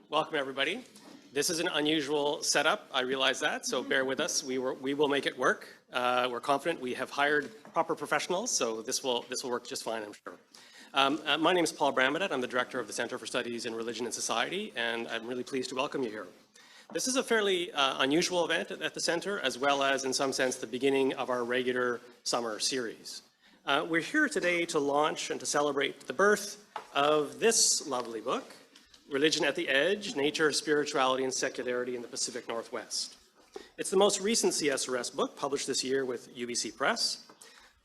Welcome, everybody. This is an unusual setup. I realize that, so bear with us. We will make it work. We're confident. We have hired proper professionals, so this will work just fine, I'm sure. My name is Paul Bramadat. I'm the director of the Center for Studies in Religion and Society, and I'm really pleased to welcome you here. This is a fairly unusual event at the center, as well as, in some sense, the beginning of our regular summer series. We're here today to launch and to celebrate the birth of this lovely book, Religion at the Edge, Nature, Spirituality, and Secularity in the Pacific Northwest. It's the most recent CSRS book published this year with UBC Press.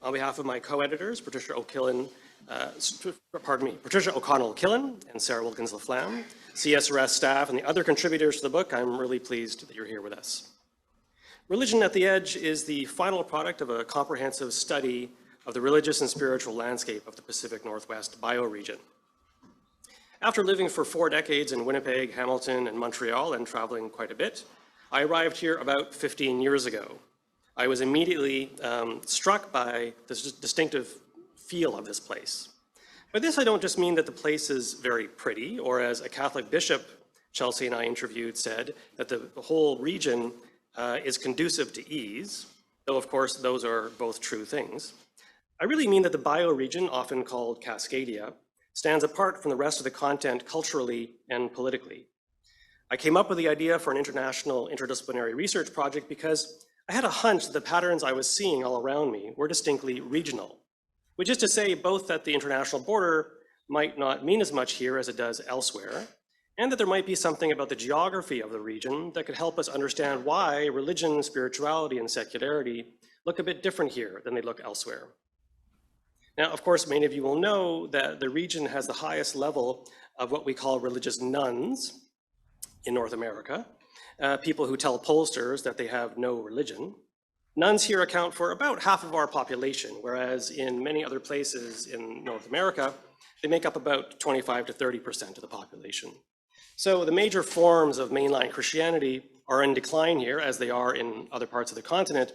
On behalf of my co-editors, Patricia O'Connell Killen and Sarah Wilkins-Laflamme, CSRS staff, and the other contributors to the book, I'm really pleased that you're here with us. Religion at the Edge is the final product of a comprehensive study of the religious and spiritual landscape of the Pacific Northwest bioregion. After living for 4 decades in Winnipeg, Hamilton, and Montreal, and traveling quite a bit, I arrived here about 15 years ago. I was immediately struck by the distinctive feel of this place. By this, I don't just mean that the place is very pretty, or as a Catholic bishop Chelsea and I interviewed said, that the whole region is conducive to ease, though of course those are both true things. I really mean that the bioregion, often called Cascadia, stands apart from the rest of the continent culturally and politically. I came up with the idea for an international interdisciplinary research project because I had a hunch that the patterns I was seeing all around me were distinctly regional, which is to say both that the international border might not mean as much here as it does elsewhere, and that there might be something about the geography of the region that could help us understand why religion, spirituality, and secularity look a bit different here than they look elsewhere. Now, of course, many of you will know that the region has the highest level of what we call religious nuns in North America, people who tell pollsters that they have no religion. Nuns here account for about half of our population, whereas in many other places in North America, they make up about 25 to 30% of the population. So the major forms of mainline Christianity are in decline here, as they are in other parts of the continent,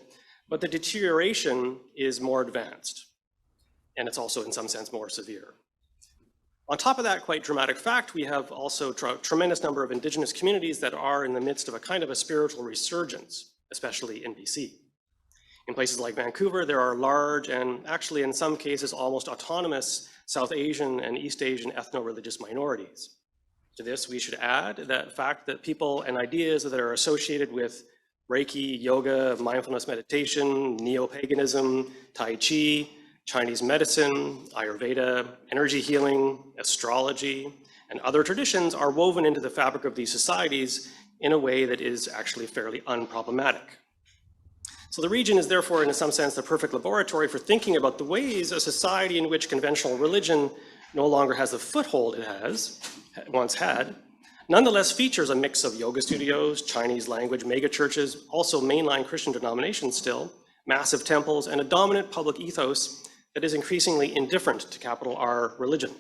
but the deterioration is more advanced. And it's also in some sense more severe. On top of that quite dramatic fact, we have also a tremendous number of Indigenous communities that are in the midst of a kind of a spiritual resurgence, especially in BC. In places like Vancouver, there are large and actually in some cases almost autonomous South Asian and East Asian ethno-religious minorities. To this, we should add that fact that people and ideas that are associated with Reiki, yoga, mindfulness meditation, neo-paganism, Tai Chi, Chinese medicine, Ayurveda, energy healing, astrology, and other traditions are woven into the fabric of these societies in a way that is actually fairly unproblematic. So the region is therefore, in some sense, the perfect laboratory for thinking about the ways a society in which conventional religion no longer has the foothold it once had, nonetheless features a mix of yoga studios, Chinese language megachurches, also mainline Christian denominations still, massive temples, and a dominant public ethos that is increasingly indifferent to capital R religion.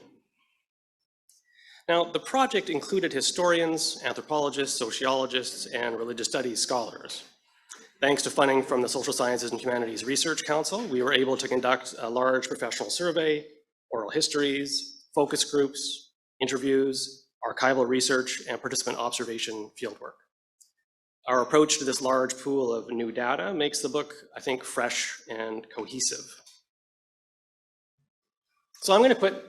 Now, the project included historians, anthropologists, sociologists, and religious studies scholars. Thanks to funding from the Social Sciences and Humanities Research Council, we were able to conduct a large professional survey, oral histories, focus groups, interviews, archival research, and participant observation fieldwork. Our approach to this large pool of new data makes the book, I think, fresh and cohesive. So I'm going to put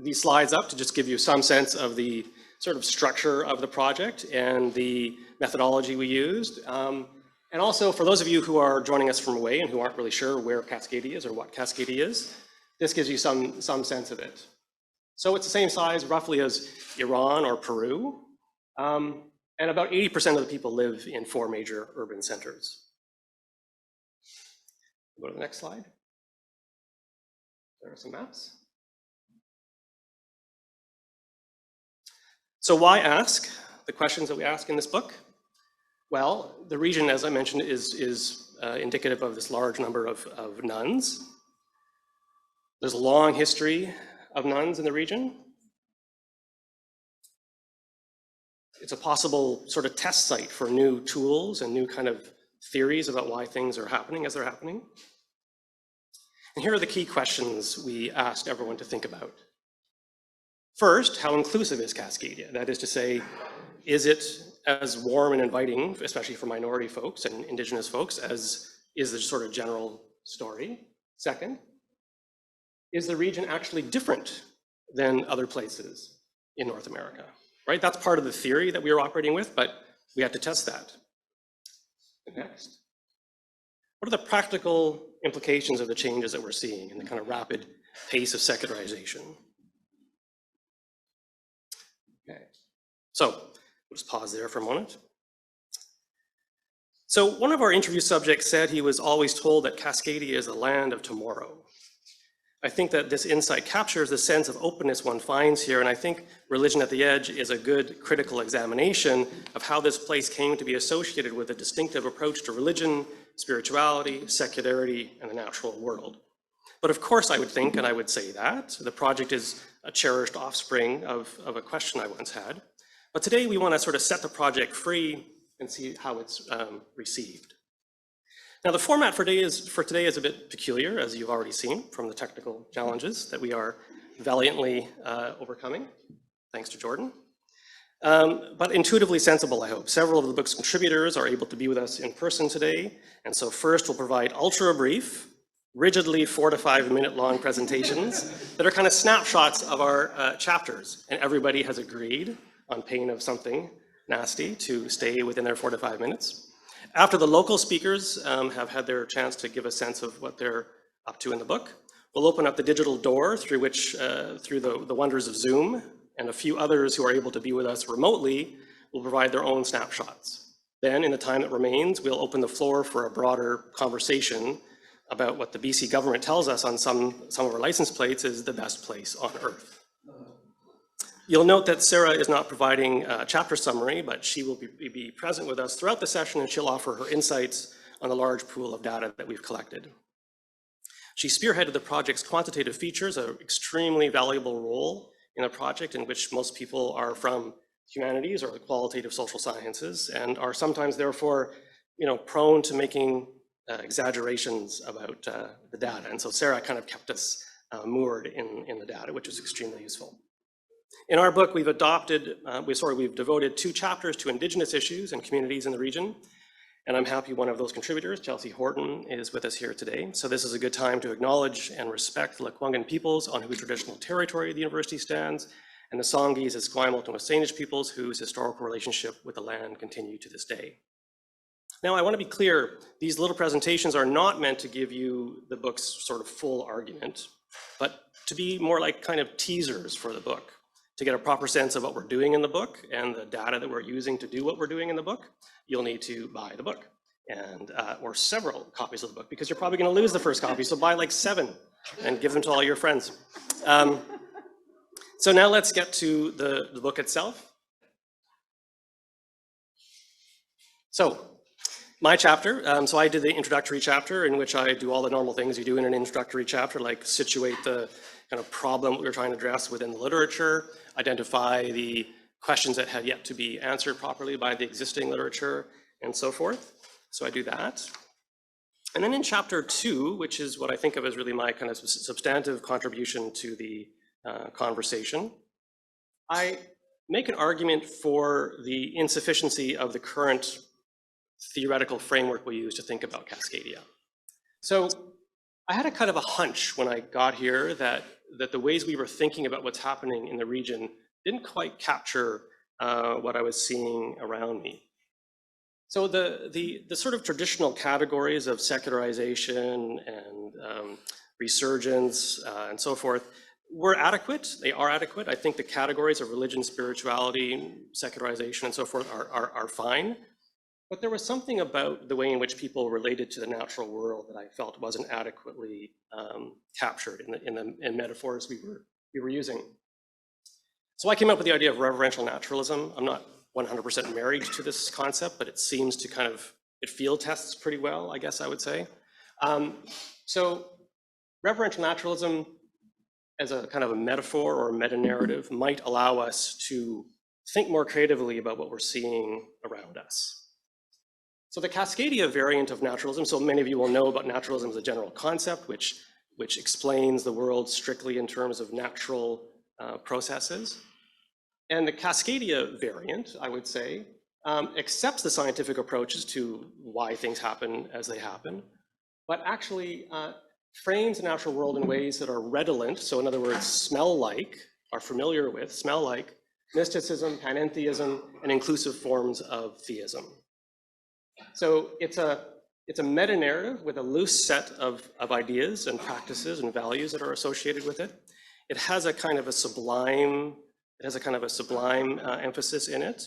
these slides up to just give you some sense of the sort of structure of the project and the methodology we used. And also for those of you who are joining us from away and who aren't really sure where Cascadia is or what Cascadia is, this gives you some sense of it. So it's the same size roughly as Iran or Peru. And about 80% of the people live in 4 major urban centers. Go to the next slide. There are some maps. So why ask the questions that we ask in this book? Well, the region, as I mentioned, is indicative of this large number of nuns. There's a long history of nuns in the region. It's a possible sort of test site for new tools and new kind of theories about why things are happening as they're happening. And here are the key questions we asked everyone to think about. First, how inclusive is Cascadia? That is to say, is it as warm and inviting, especially for minority folks and Indigenous folks, as is the sort of general story? Second, is the region actually different than other places in North America, right? That's part of the theory that we are operating with, but we have to test that. Next. What are the practical implications of the changes that we're seeing in the kind of rapid pace of secularization? Okay, so we'll just pause there for a moment. So one of our interview subjects said he was always told that Cascadia is the land of tomorrow. I think that this insight captures the sense of openness one finds here, and I think Religion at the Edge is a good critical examination of how this place came to be associated with a distinctive approach to religion, spirituality, secularity, and the natural world. But of course I would think, and I would say that, the project is a cherished offspring of a question I once had. But today we want to sort of set the project free and see how it's received. Now the format for today is a bit peculiar, as you've already seen from the technical challenges that we are valiantly overcoming, thanks to Jordan. But intuitively sensible, I hope. Several of the book's contributors are able to be with us in person today. And so first we'll provide ultra brief, rigidly 4 to 5 minute long presentations that are kind of snapshots of our chapters. And everybody has agreed, on pain of something nasty, to stay within their 4 to 5 minutes. After the local speakers have had their chance to give a sense of what they're up to in the book, we'll open up the digital door through which, through the wonders of Zoom, and a few others who are able to be with us remotely will provide their own snapshots. Then, in the time that remains, we'll open the floor for a broader conversation about what the BC government tells us on some of our license plates is the best place on earth. You'll note that Sarah is not providing a chapter summary, but she will be present with us throughout the session, and she'll offer her insights on the large pool of data that we've collected. She spearheaded the project's quantitative features, an extremely valuable role in a project in which most people are from humanities or the qualitative social sciences, and are sometimes therefore, prone to making exaggerations about the data. And so Sarah kind of kept us moored in the data, which is extremely useful. In our book, we've devoted 2 chapters to Indigenous issues and communities in the region, and I'm happy one of those contributors, Chelsea Horton, is with us here today. So this is a good time to acknowledge and respect the Lekwungen peoples on whose traditional territory the university stands, and the Songhees, Esquimalt, and Wasanish peoples whose historical relationship with the land continue to this day. Now, I want to be clear, these little presentations are not meant to give you the book's sort of full argument, but to be more like kind of teasers for the book. To get a proper sense of what we're doing in the book and the data that we're using to do what we're doing in the book, you'll need to buy the book, and or several copies of the book, because you're probably going to lose the first copy, so buy like 7 and give them to all your friends. So now let's get to the book itself. So my chapter, so I did the introductory chapter in which I do all the normal things you do in an introductory chapter, like situate the kind of problem we're trying to address within the literature, identify the questions that had yet to be answered properly by the existing literature, and so forth. So I do that. And then in chapter 2, which is what I think of as really my kind of substantive contribution to the conversation, I make an argument for the insufficiency of the current theoretical framework we use to think about Cascadia. So I had a kind of a hunch when I got here that the ways we were thinking about what's happening in the region didn't quite capture what I was seeing around me. So the sort of traditional categories of secularization and resurgence and so forth were adequate. They are adequate. I think the categories of religion, spirituality, secularization, and so forth are fine. But there was something about the way in which people related to the natural world that I felt wasn't adequately captured in metaphors we were using. So I came up with the idea of reverential naturalism. I'm not 100% married to this concept, but it seems to kind of, it field tests pretty well, I guess I would say. So reverential naturalism as a kind of a metaphor or a meta-narrative might allow us to think more creatively about what we're seeing around us. So the Cascadia variant of naturalism, so many of you will know about naturalism as a general concept, which explains the world strictly in terms of natural processes. And the Cascadia variant, I would say, accepts the scientific approaches to why things happen as they happen, but actually frames the natural world in ways that are redolent, so in other words, smell like, are familiar with, smell like, mysticism, panentheism, and inclusive forms of theism. So it's a meta-narrative with a loose set of ideas and practices and values that are associated with it. It has a kind of a sublime, emphasis in it.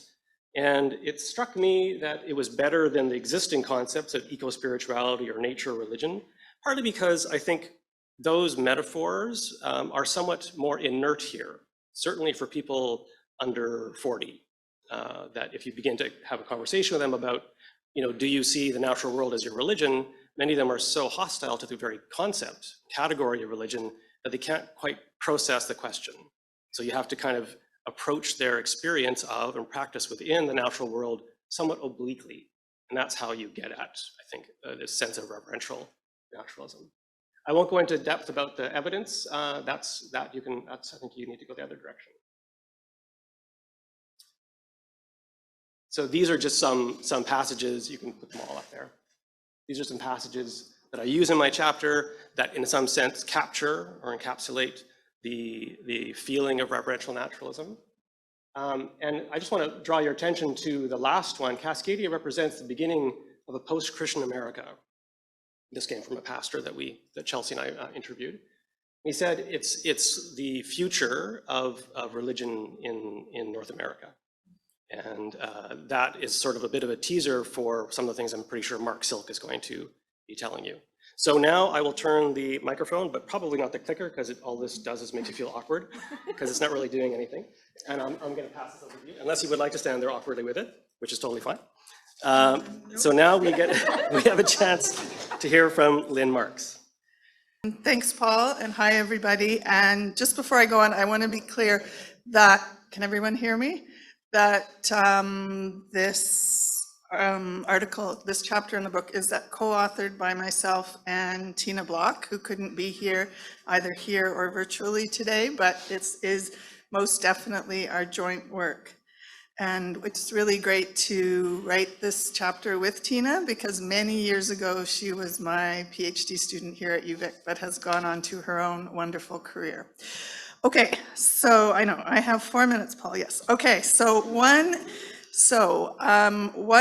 And it struck me that it was better than the existing concepts of eco-spirituality or nature religion, partly because I think those metaphors are somewhat more inert here, certainly for people under 40, that if you begin to have a conversation with them about, do you see the natural world as your religion? Many of them are so hostile to the very concept, category of religion, that they can't quite process the question. So you have to kind of approach their experience of and practice within the natural world somewhat obliquely. And that's how you get at, I think, this sense of reverential naturalism. I won't go into depth about the evidence. I think you need to go the other direction. So these are just some passages, you can put them all up there. These are some passages that I use in my chapter that in some sense capture or encapsulate the feeling of reverential naturalism. And I just want to draw your attention to the last one. Cascadia represents the beginning of a post-Christian America. This came from a pastor that Chelsea and I interviewed. He said it's the future of religion in North America. And that is sort of a bit of a teaser for some of the things I'm pretty sure Mark Silk is going to be telling you. So now I will turn the microphone, but probably not the clicker, because all this does is make you feel awkward, because it's not really doing anything. And I'm going to pass this over to you, unless you would like to stand there awkwardly with it, which is totally fine. So now we have a chance to hear from Lynn Marks. Thanks, Paul, and hi, everybody. And just before I go on, I want to be clear that, can everyone hear me? That this article, this chapter in the book is co-authored by myself and Tina Block, who couldn't be here, either here or virtually today, but it is most definitely our joint work. And it's really great to write this chapter with Tina, because many years ago, she was my PhD student here at UVic, but has gone on to her own wonderful career. Okay, so I know I have 4 minutes, Paul, yes. Okay, so one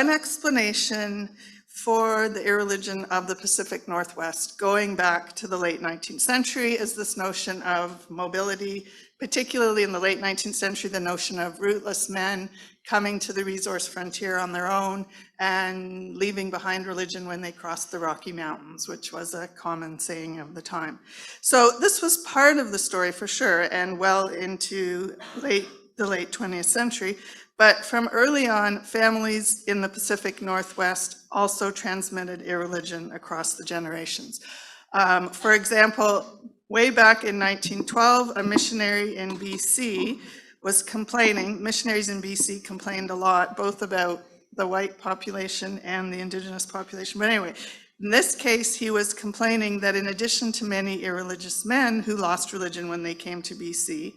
explanation for the irreligion of the Pacific Northwest going back to the late 19th century is this notion of mobility, particularly in the late 19th century, the notion of rootless men coming to the resource frontier on their own and leaving behind religion when they crossed the Rocky Mountains, which was a common saying of the time. So this was part of the story for sure, and well into the late 20th century. But from early on, families in the Pacific Northwest also transmitted irreligion across the generations. For example, way back in 1912, a missionary in BC was complaining, missionaries in BC complained a lot, both about the white population and the indigenous population. But anyway, in this case, he was complaining that in addition to many irreligious men who lost religion when they came to BC,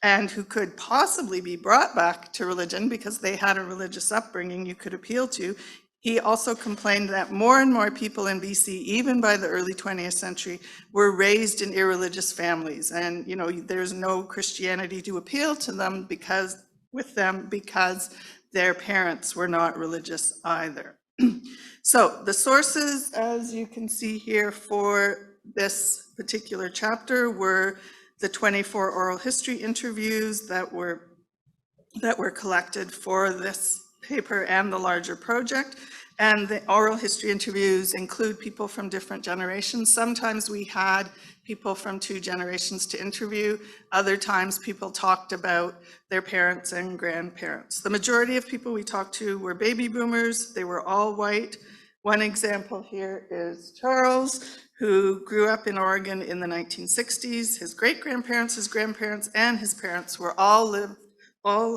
and who could possibly be brought back to religion because they had a religious upbringing you could appeal to, he also complained that more and more people in BC, even by the early 20th century, were raised in irreligious families. And there's no Christianity to appeal to them because their parents were not religious either. So the sources, as you can see here for this particular chapter, were the 24 oral history interviews that were collected for this paper and the larger project. And the oral history interviews include people from different generations. Sometimes we had people from 2 generations to interview. Other times people talked about their parents and grandparents. The majority of people we talked to were baby boomers. They were all white. One example here is Charles, who grew up in Oregon in the 1960s. His great-grandparents, his grandparents, and his parents were all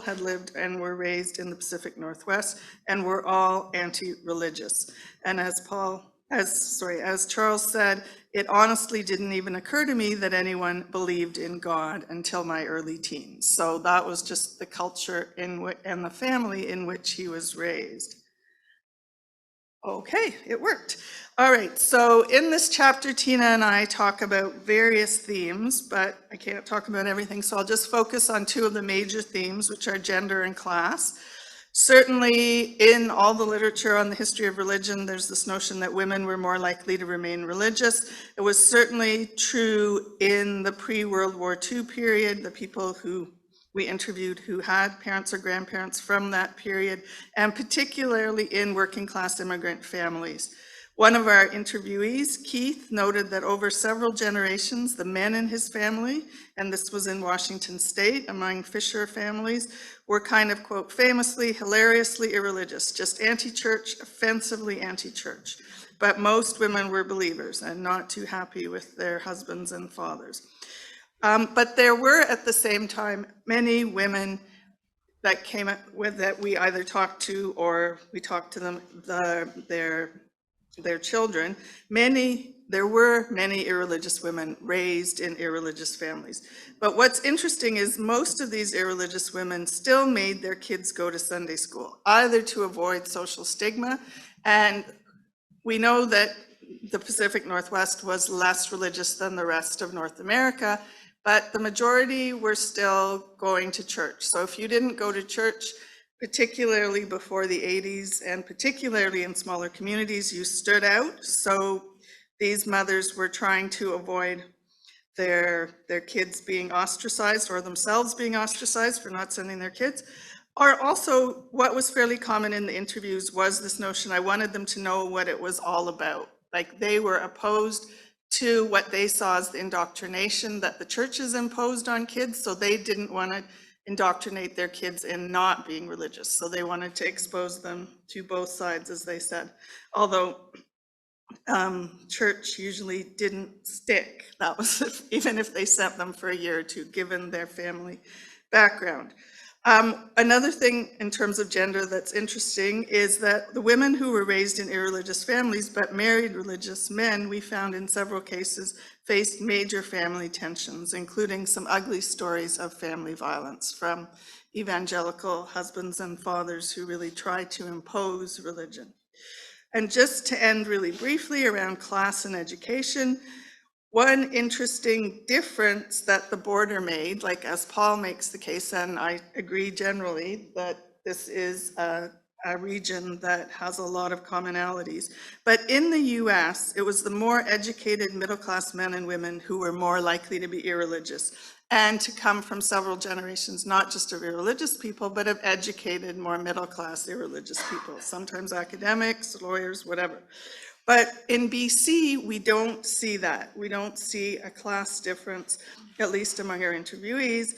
had lived and were raised in the Pacific Northwest and were all anti-religious. And as Paul as Charles said, it honestly didn't even occur to me that anyone believed in God until my early teens. So that was just the culture and the family in which he was raised. Okay, it worked. All right, so in this chapter, Tina and I talk about various themes, but I can't talk about everything, so I'll just focus on two of the major themes, which are gender and class. Certainly, in all the literature on the history of religion, there's this notion that women were more likely to remain religious. It was certainly true in the pre-World War II period, the people who we interviewed who had parents or grandparents from that period, and particularly in working class immigrant families. One of our interviewees, Keith, noted that over several generations, the men in his family, and this was in Washington State among Fisher families, were kind of, quote, famously, hilariously irreligious, just anti-church, offensively anti-church. But most women were believers and not too happy with their husbands and fathers. But there were at the same time many women that came up with that we either talked to or we talked to them, their children. There were many irreligious women raised in irreligious families. But what's interesting is most of these irreligious women still made their kids go to Sunday school, either to avoid social stigma, and we know that the Pacific Northwest was less religious than the rest of North America, but the majority were still going to church. So if you didn't go to church, particularly before the 80s, and particularly in smaller communities, you stood out. So these mothers were trying to avoid their kids being ostracized or themselves being ostracized for not sending their kids. Or also, what was fairly common in the interviews was this notion, I wanted them to know what it was all about. Like they were opposed to what they saw as the indoctrination that the churches imposed on kids, so they didn't want to indoctrinate their kids in not being religious. So they wanted to expose them to both sides, as they said. Although church usually didn't stick. That was even if they sent them for a year or two, given their family background. Another thing in terms of gender that's interesting is that the women who were raised in irreligious families but married religious men, we found in several cases, faced major family tensions, including some ugly stories of family violence from evangelical husbands and fathers who really tried to impose religion. And just to end really briefly around class and education, one interesting difference that the border made, like as Paul makes the case, and I agree generally that this is a region that has a lot of commonalities. But in the US, it was the more educated middle-class men and women who were more likely to be irreligious and to come from several generations, not just of irreligious people, but of educated, more middle-class irreligious people, sometimes academics, lawyers, whatever. But in BC, we don't see that. We don't see a class difference, at least among our interviewees,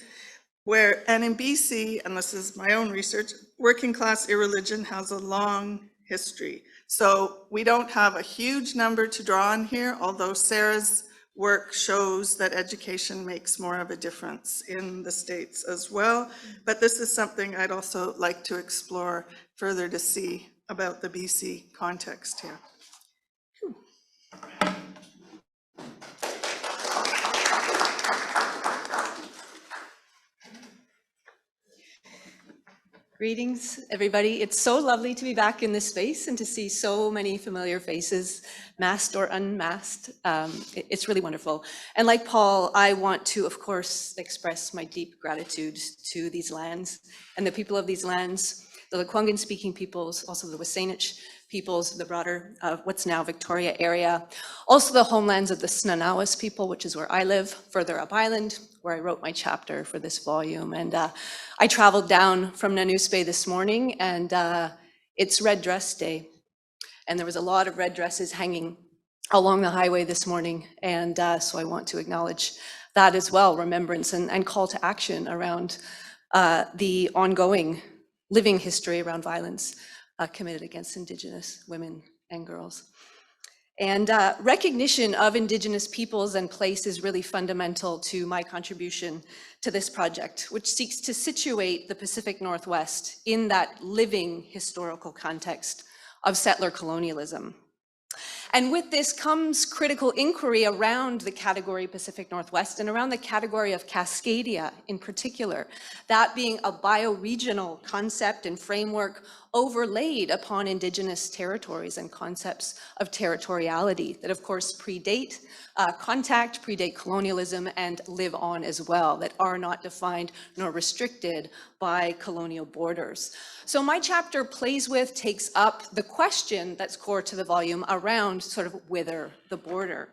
and in BC, and this is my own research, working class irreligion has a long history. So we don't have a huge number to draw on here, although Sarah's work shows that education makes more of a difference in the States as well. But this is something I'd also like to explore further to see about the BC context here. Greetings, everybody. It's so lovely to be back in this space and to see so many familiar faces, masked or unmasked. It's really wonderful. And like Paul, I want to, of course, express my deep gratitude to these lands and the people of these lands, the Lekwungen-speaking peoples, also the Wasanich peoples, the broader what's now Victoria area, also the homelands of the Snanawas people, which is where I live, further up island, where I wrote my chapter for this volume. And I traveled down from Nanuspe this morning, and it's Red Dress Day. And there was a lot of red dresses hanging along the highway this morning. And so I want to acknowledge that as well, remembrance and call to action around the ongoing living history around violence committed against Indigenous women and girls. And recognition of Indigenous peoples and place is really fundamental to my contribution to this project, which seeks to situate the Pacific Northwest in that living historical context of settler colonialism. And with this comes critical inquiry around the category Pacific Northwest and around the category of Cascadia in particular, that being a bioregional concept and framework overlaid upon Indigenous territories and concepts of territoriality that of course predate contact, predate colonialism, and live on as well, that are not defined nor restricted by colonial borders. So my chapter plays with, takes up the question that's core to the volume around sort of whither the border.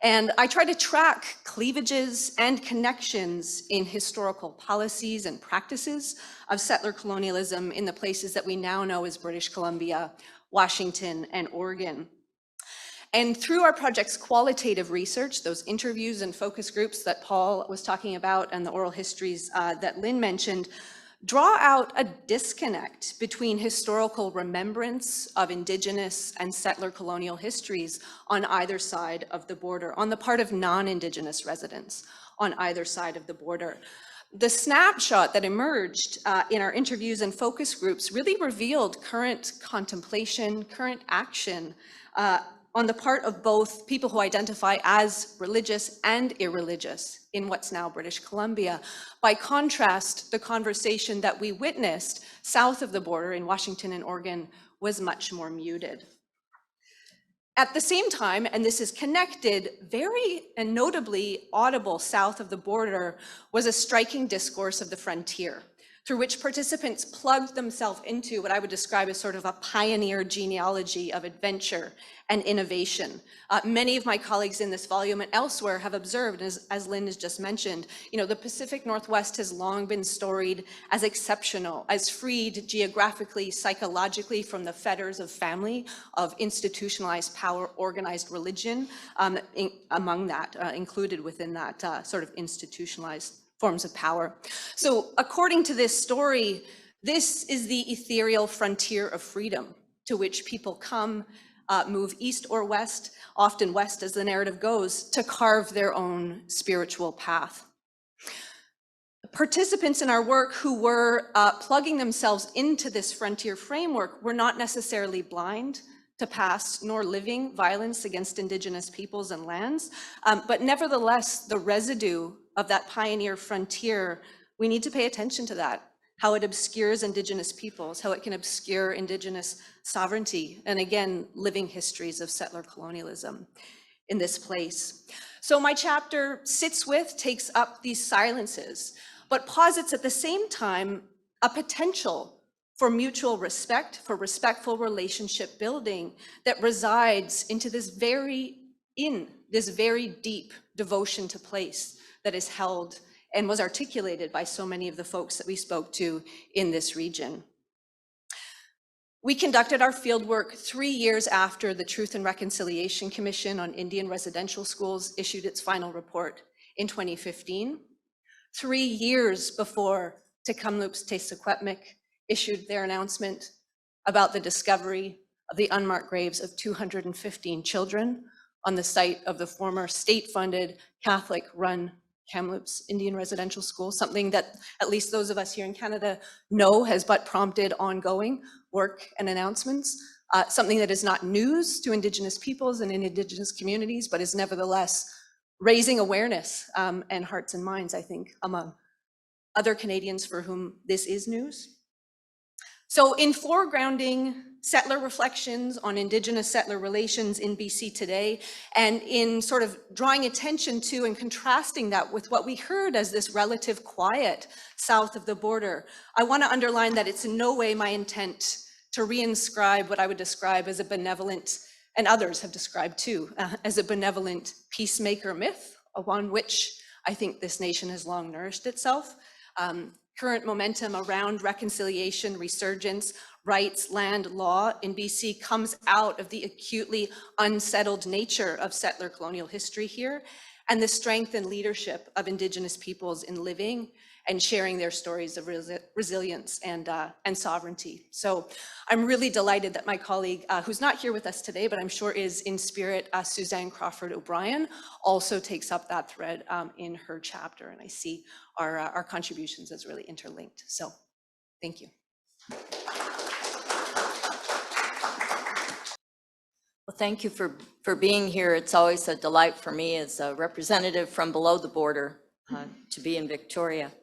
And I try to track cleavages and connections in historical policies and practices of settler colonialism in the places that we now know as British Columbia, Washington, and Oregon. And through our project's qualitative research, those interviews and focus groups that Paul was talking about and the oral histories that Lynn mentioned, draw out a disconnect between historical remembrance of Indigenous and settler colonial histories on either side of the border, on the part of non-Indigenous residents on either side of the border. The snapshot that emerged in our interviews and focus groups really revealed current contemplation, current action on the part of both people who identify as religious and irreligious in what's now British Columbia. By contrast, the conversation that we witnessed south of the border in Washington and Oregon was much more muted. At the same time, and this is connected, very and notably audible south of the border was a striking discourse of the frontier, through which participants plugged themselves into what I would describe as sort of a pioneer genealogy of adventure and innovation. Many of my colleagues in this volume and elsewhere have observed, as Lynn has just mentioned, the Pacific Northwest has long been storied as exceptional, as freed geographically, psychologically from the fetters of family, of institutionalized power, organized religion, among that, included within that sort of institutionalized forms of power. So according to this story, this is the ethereal frontier of freedom to which people come, move east or west, often west as the narrative goes, to carve their own spiritual path. Participants in our work who were plugging themselves into this frontier framework were not necessarily blind to past nor living violence against Indigenous peoples and lands, but nevertheless, the residue of that pioneer frontier, we need to pay attention to that, how it obscures Indigenous peoples, how it can obscure Indigenous sovereignty, and again, living histories of settler colonialism in this place. So my chapter sits with, takes up these silences, but posits at the same time a potential for mutual respect, for respectful relationship building that resides in this very deep devotion to place that is held and was articulated by so many of the folks that we spoke to in this region. We conducted our fieldwork 3 years after the Truth and Reconciliation Commission on Indian Residential Schools issued its final report in 2015, 3 years before Tecumloops Te Secwepemc issued their announcement about the discovery of the unmarked graves of 215 children on the site of the former state-funded Catholic-run Kamloops Indian Residential School, something that at least those of us here in Canada know has but prompted ongoing work and announcements, something that is not news to Indigenous peoples and in Indigenous communities, but is nevertheless raising awareness and hearts and minds, I think, among other Canadians for whom this is news. So in foregrounding settler reflections on Indigenous settler relations in BC today, and in sort of drawing attention to and contrasting that with what we heard as this relative quiet south of the border, I want to underline that it's in no way my intent to reinscribe what I would describe as a benevolent, and others have described too, as a benevolent peacemaker myth upon which I think this nation has long nourished itself. Current momentum around reconciliation, resurgence, rights, land, law in BC comes out of the acutely unsettled nature of settler colonial history here, and the strength and leadership of Indigenous peoples in living and sharing their stories of resilience and sovereignty. So I'm really delighted that my colleague, who's not here with us today, but I'm sure is in spirit, Suzanne Crawford O'Brien, also takes up that thread in her chapter. And I see our contributions as really interlinked. So thank you. Well, thank you for being here. It's always a delight for me as a representative from below the border to be in Victoria.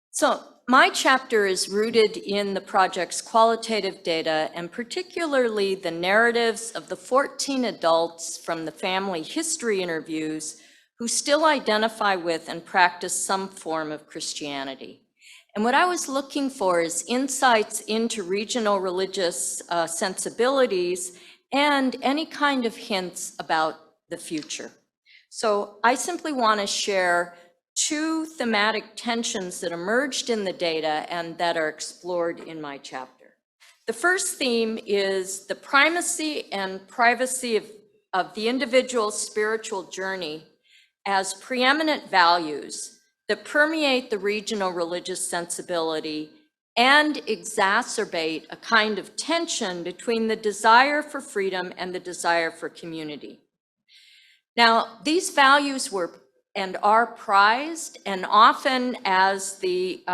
So my chapter is rooted in the project's qualitative data, and particularly the narratives of the 14 adults from the family history interviews who still identify with and practice some form of Christianity. And what I was looking for is insights into regional religious sensibilities and any kind of hints about the future. So I simply want to share two thematic tensions that emerged in the data and that are explored in my chapter. The first theme is the primacy and privacy of the individual's spiritual journey as preeminent values that permeate the regional religious sensibility and exacerbate a kind of tension between the desire for freedom and the desire for community. Now, these values were and are prized, and often as the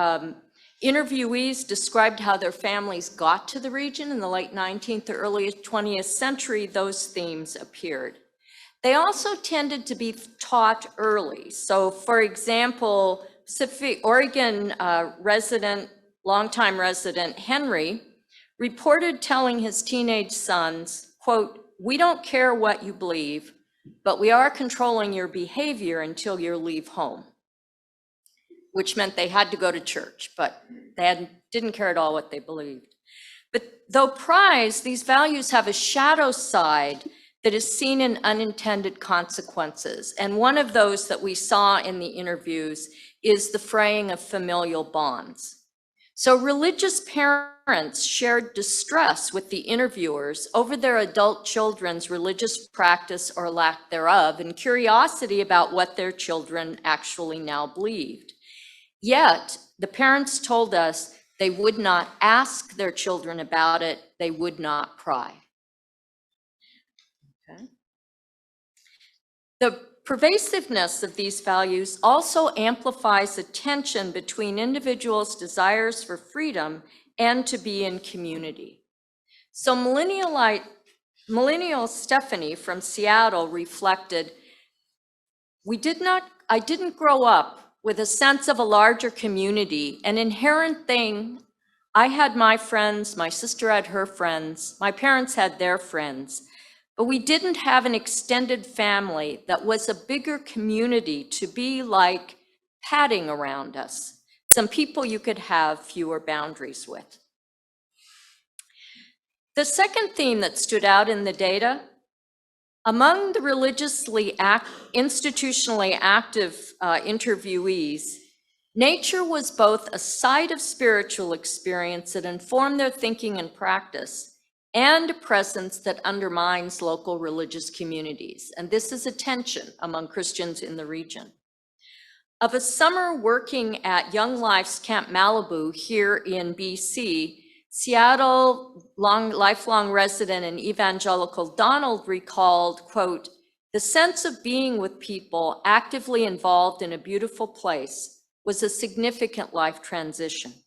interviewees described how their families got to the region in the late 19th or early 20th century, those themes appeared. They also tended to be taught early. So for example, Pacific Oregon longtime resident Henry reported telling his teenage sons, quote, "We don't care what you believe, but we are controlling your behavior until you leave home," which meant they had to go to church, but they didn't care at all what they believed. But though prized, these values have a shadow side that is seen in unintended consequences. And one of those that we saw in the interviews is the fraying of familial bonds. So religious parents shared distress with the interviewers over their adult children's religious practice or lack thereof, and curiosity about what their children actually now believed. Yet, the parents told us they would not ask their children about it, they would not pry. Okay. The pervasiveness of these values also amplifies a tension between individuals' desires for freedom and to be in community. So millennial Stephanie from Seattle reflected, I didn't grow up with a sense of a larger community, an inherent thing. I had my friends, my sister had her friends, my parents had their friends. But we didn't have an extended family that was a bigger community to be like padding around us, some people you could have fewer boundaries with. The second theme that stood out in the data, among the institutionally active interviewees, nature was both a site of spiritual experience that informed their thinking and practice, and a presence that undermines local religious communities. And this is a tension among Christians in the region. Of a summer working at Young Life's Camp Malibu here in BC, Seattle lifelong resident and evangelical Donald recalled, quote, "The sense of being with people actively involved in a beautiful place was a significant life transition."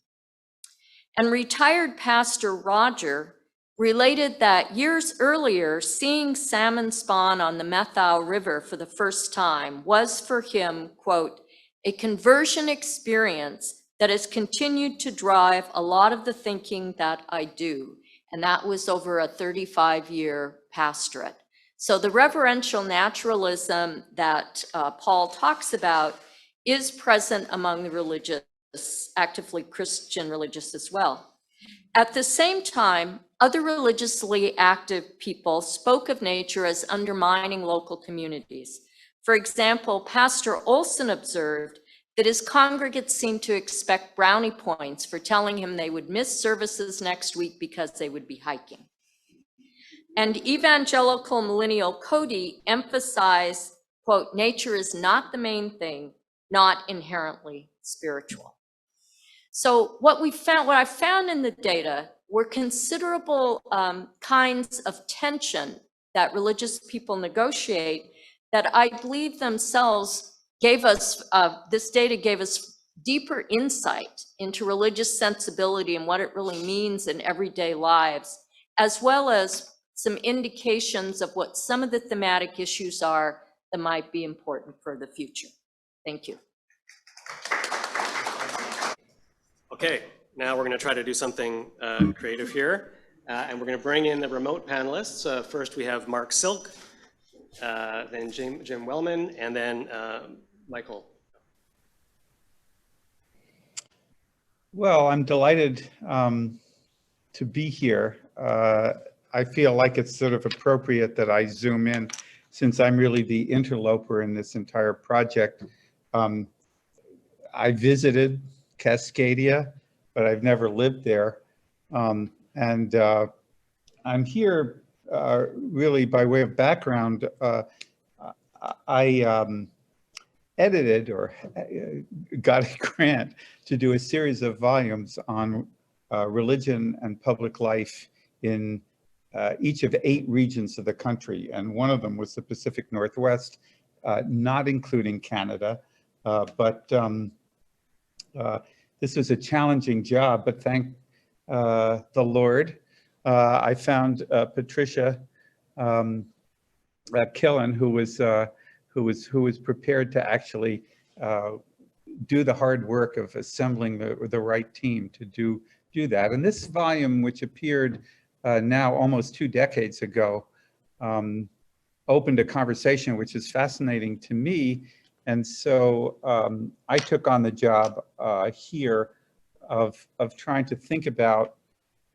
And retired Pastor Roger related that years earlier, seeing salmon spawn on the Methau River for the first time was for him, quote, "a conversion experience that has continued to drive a lot of the thinking that I do." And that was over a 35-year pastorate. So the reverential naturalism that Paul talks about is present among the religious, actively Christian religious as well. At the same time, other religiously active people spoke of nature as undermining local communities. For example, Pastor Olson observed that his congregants seemed to expect brownie points for telling him they would miss services next week because they would be hiking. And evangelical millennial Cody emphasized, quote, "nature is not the main thing, not inherently spiritual." So what I found in the data were considerable kinds of tension that religious people negotiate that I believe themselves gave us, this data gave us deeper insight into religious sensibility and what it really means in everyday lives, as well as some indications of what some of the thematic issues are that might be important for the future. Thank you. Okay, now we're going to try to do something creative here. And we're going to bring in the remote panelists. First, we have Mark Silk, then Jim Wellman, and then Michael. Well, I'm delighted to be here. I feel like it's sort of appropriate that I zoom in since I'm really the interloper in this entire project. I visited Cascadia, but I've never lived there. And I'm here really by way of background. I edited or got a grant to do a series of volumes on religion and public life in each of 8 regions of the country. And one of them was the Pacific Northwest, not including Canada. But this was a challenging job, but thank the Lord, I found Patricia Killen, who was prepared to actually do the hard work of assembling the right team to do that. And this volume, which appeared now almost 2 decades ago, opened a conversation which is fascinating to me. And so I took on the job here of trying to think about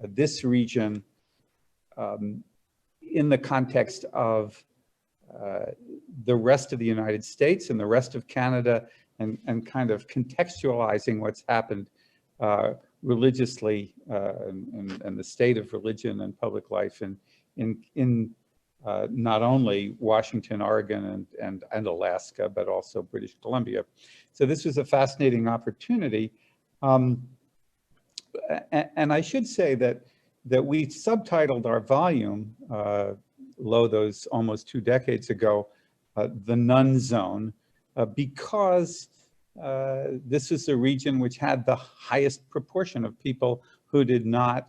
this region in the context of the rest of the United States and the rest of Canada, and kind of contextualizing what's happened religiously and the state of religion and public life in not only Washington, Oregon, and Alaska, but also British Columbia. So this was a fascinating opportunity. And I should say that we subtitled our volume, those almost 2 decades ago, The None Zone, because this is a region which had the highest proportion of people who did not,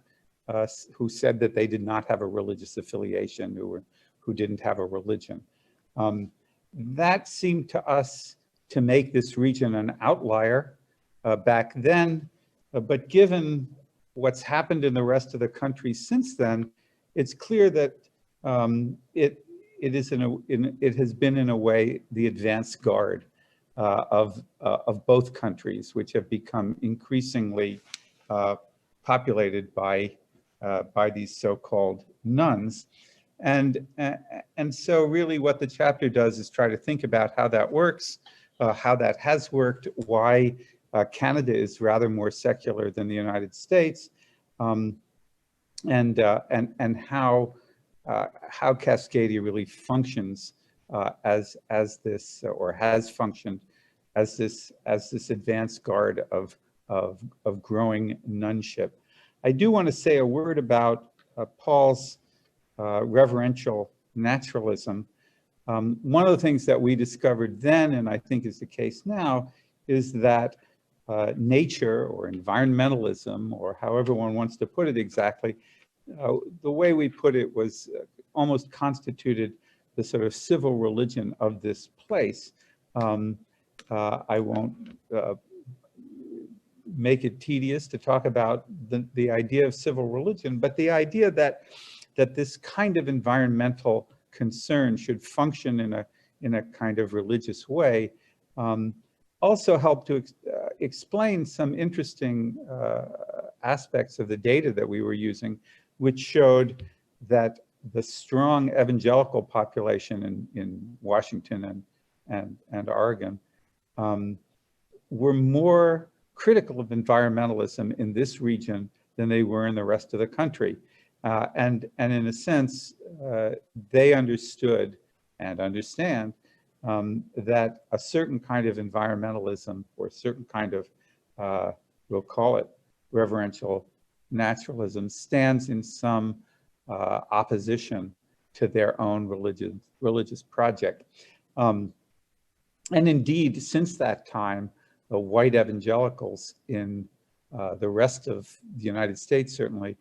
who said that they did not have a religious affiliation, who didn't have a religion. That seemed to us to make this region an outlier back then, but given what's happened in the rest of the country since then, it's clear that it has been in a way the advance guard of both countries, which have become increasingly populated by these so-called nuns. And so really what the chapter does is try to think about how that works, how that has worked, why Canada is rather more secular than the United States, and how Cascadia really functions as this, or has functioned as this advance guard of growing nunship. I do want to say a word about Paul's reverential naturalism. One of the things that we discovered then, and I think is the case now, is that nature or environmentalism, or however one wants to put it exactly, the way we put it was almost constituted the sort of civil religion of this place. I won't make it tedious to talk about the idea of civil religion, but the idea that this kind of environmental concern should function in a kind of religious way also helped to explain some interesting aspects of the data that we were using, which showed that the strong evangelical population in Washington and Oregon were more critical of environmentalism in this region than they were in the rest of the country. And in a sense, they understood and understand that a certain kind of environmentalism, or a certain kind of, we'll call it reverential naturalism, stands in some opposition to their own religious project. And indeed, since that time, the white evangelicals in the rest of the United States certainly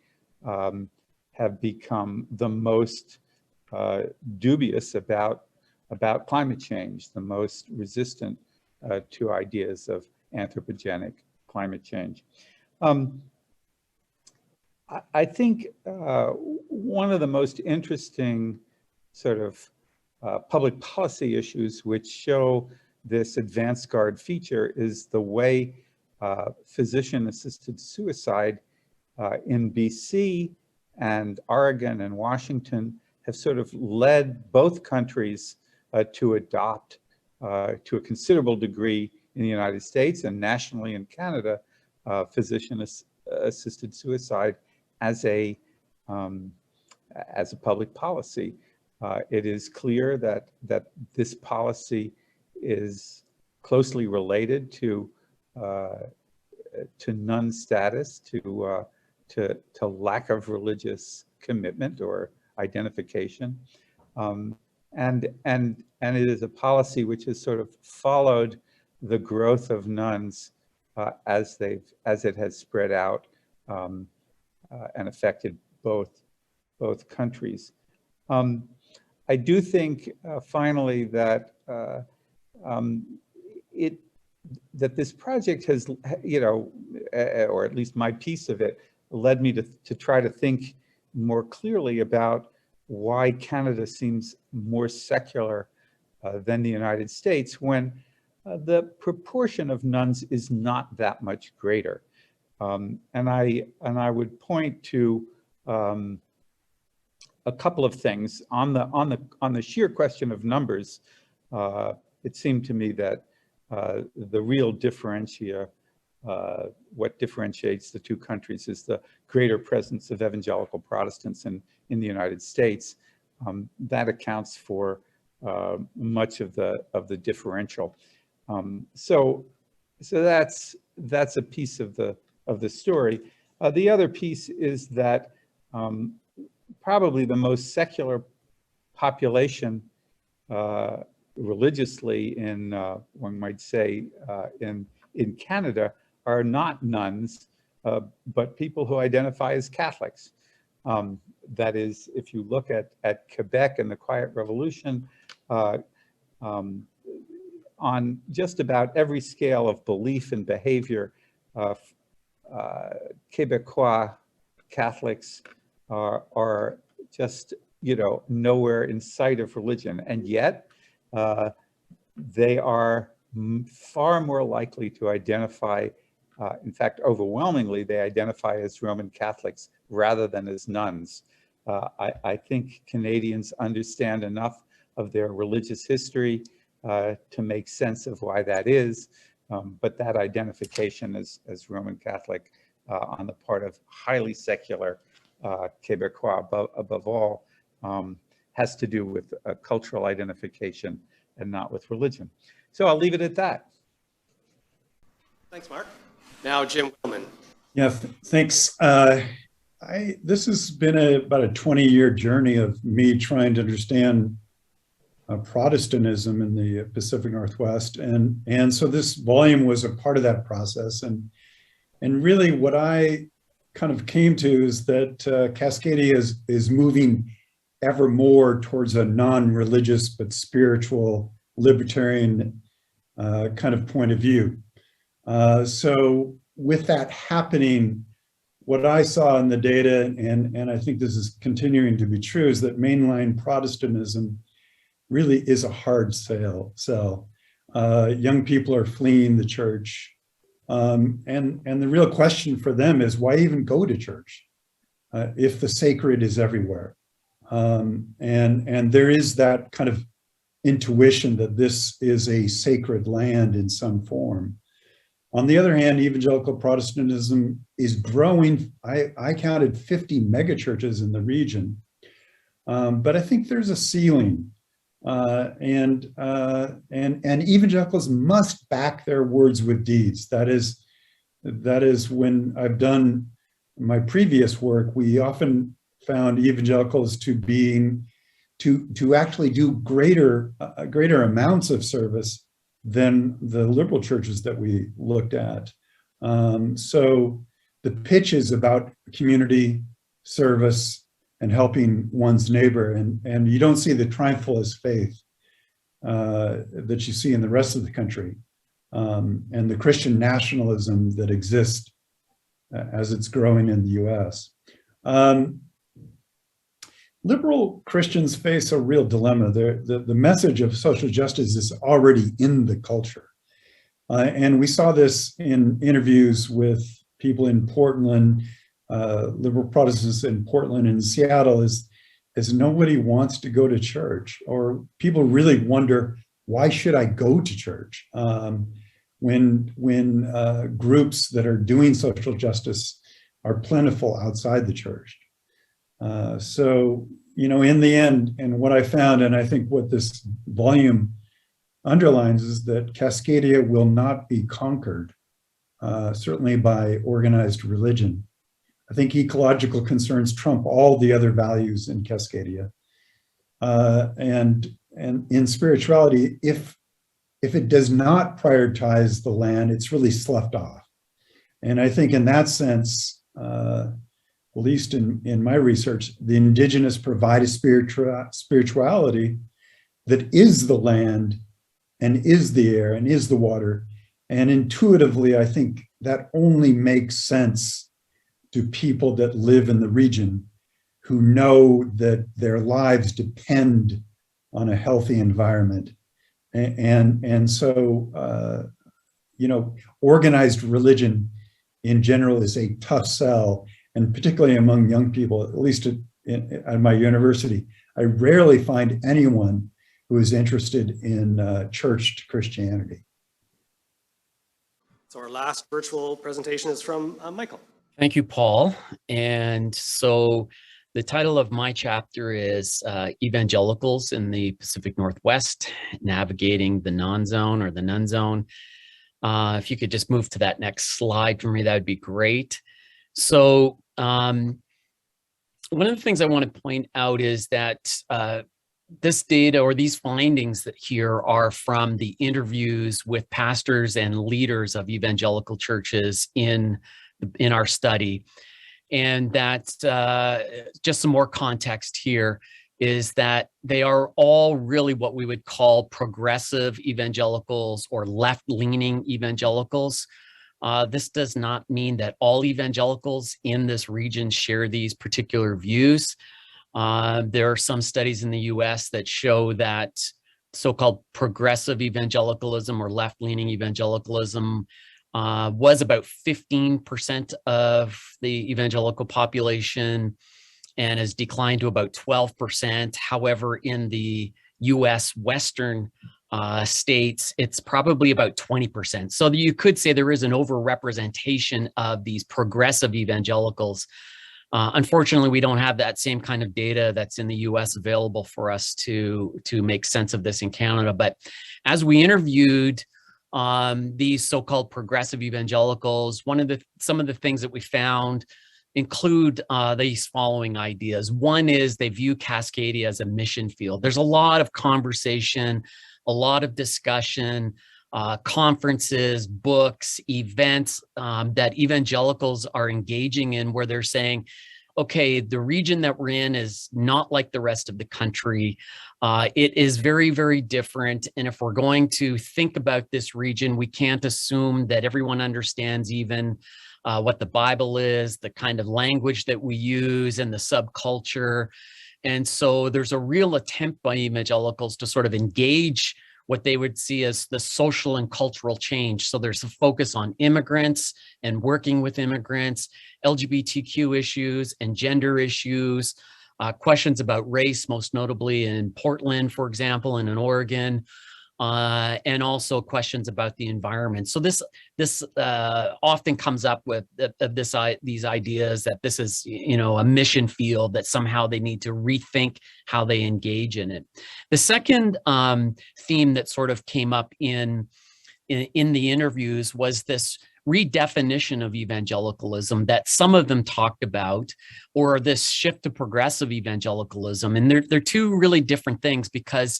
have become the most dubious about climate change, the most resistant to ideas of anthropogenic climate change. I think one of the most interesting sort of public policy issues which show this advanced guard feature is the way physician-assisted suicide in BC and Oregon and Washington have sort of led both countries to adopt, to a considerable degree in the United States and nationally in Canada, physician-assisted suicide as a public policy. It is clear that this policy is closely related to nun status, to lack of religious commitment or identification, and it is a policy which has sort of followed the growth of nuns as it has spread out and affected both countries. I do think finally that that this project has, or at least my piece of it, led me to try to think more clearly about why Canada seems more secular than the United States when the proportion of nuns is not that much greater. And I would point to a couple of things on the sheer question of numbers. It seemed to me that the real differentiator, what differentiates the two countries, is the greater presence of evangelical Protestants in the United States. That accounts for much of the differential. So that's a piece of the story. The other piece is that probably the most secular population religiously in, one might say, in Canada are not nuns, but people who identify as Catholics. That is, if you look at Quebec and the Quiet Revolution, on just about every scale of belief and behavior, Quebecois Catholics are just, nowhere in sight of religion. And yet, they are far more likely to identify, in fact, overwhelmingly, they identify as Roman Catholics rather than as nuns. I think Canadians understand enough of their religious history to make sense of why that is, but that identification as Roman Catholic on the part of highly secular Quebecois above all has to do with cultural identification and not with religion. So I'll leave it at that. Thanks, Mark. Now, Jim Willman. Yeah, thanks. This has been about a 20-year journey of me trying to understand Protestantism in the Pacific Northwest, and so this volume was a part of that process. And really, what I kind of came to is that Cascadia is moving ever more towards a non-religious but spiritual libertarian kind of point of view. So with that happening, what I saw in the data, and I think this is continuing to be true, is that mainline Protestantism really is a hard sell. Young people are fleeing the church. And the real question for them is, why even go to church if the sacred is everywhere? And there is that kind of intuition that this is a sacred land in some form. On the other hand, evangelical Protestantism is growing. I counted 50 megachurches in the region, but I think there's a ceiling. And evangelicals must back their words with deeds. That is when I've done my previous work, we often found evangelicals to actually do greater amounts of service than the liberal churches that we looked at. So the pitch is about community service, and helping one's neighbor. And you don't see the triumphalist faith that you see in the rest of the country, and the Christian nationalism that exists as it's growing in the US. Liberal Christians face a real dilemma. The message of social justice is already in the culture. And we saw this in interviews with people in Portland, liberal Protestants in Portland and Seattle, is nobody wants to go to church, or people really wonder, why should I go to church? When groups that are doing social justice are plentiful outside the church. So, you know, in the end, and what I found, and I think what this volume underlines, is that Cascadia will not be conquered, certainly by organized religion. I think ecological concerns trump all the other values in Cascadia. And in spirituality, if it does not prioritize the land, it's really sloughed off. And I think in that sense, at least in my research, the indigenous provide a spirituality that is the land and is the air and is the water. And intuitively, I think that only makes sense to people that live in the region, who know that their lives depend on a healthy environment. And so, you know, organized religion in general is a tough sell, and particularly among young people, at least at my university, I rarely find anyone who is interested in church Christianity. So our last virtual presentation is from Michael. Thank you, Paul. And so the title of my chapter is Evangelicals in the Pacific Northwest, Navigating the Non-Zone or the None Zone. If you could just move to that next slide for me, that would be great. So one of the things I want to point out is that this data, or these findings that here, are from the interviews with pastors and leaders of evangelical churches in our study. And that just some more context here is that they are all really what we would call progressive evangelicals or left-leaning evangelicals. This does not mean that all evangelicals in this region share these particular views. There are some studies in the US that show that so-called progressive evangelicalism or left-leaning evangelicalism was about 15% of the evangelical population and has declined to about 12%. However, in the US Western states, it's probably about 20%. So you could say there is an overrepresentation of these progressive evangelicals. Unfortunately, we don't have that same kind of data that's in the US available for us to make sense of this in Canada. But as we interviewed these so-called progressive evangelicals, some of the things that we found include these following ideas. One is they view Cascadia as a mission field. There's a lot of conversation, a lot of discussion, conferences, books, events that evangelicals are engaging in, where they're saying, okay, the region that we're in is not like the rest of the country. It is very, very different. And if we're going to think about this region, we can't assume that everyone understands even what the Bible is, the kind of language that we use, and the subculture. And so there's a real attempt by evangelicals to sort of engage what they would see as the social and cultural change. So there's a focus on immigrants and working with immigrants, LGBTQ issues and gender issues, questions about race, most notably in Portland, for example, and in Oregon, and also questions about the environment. So this often comes up with these ideas that this is, you know, a mission field, that somehow they need to rethink how they engage in it. The second theme that sort of came up in the interviews was this redefinition of evangelicalism that some of them talked about, or this shift to progressive evangelicalism. And they're two really different things, because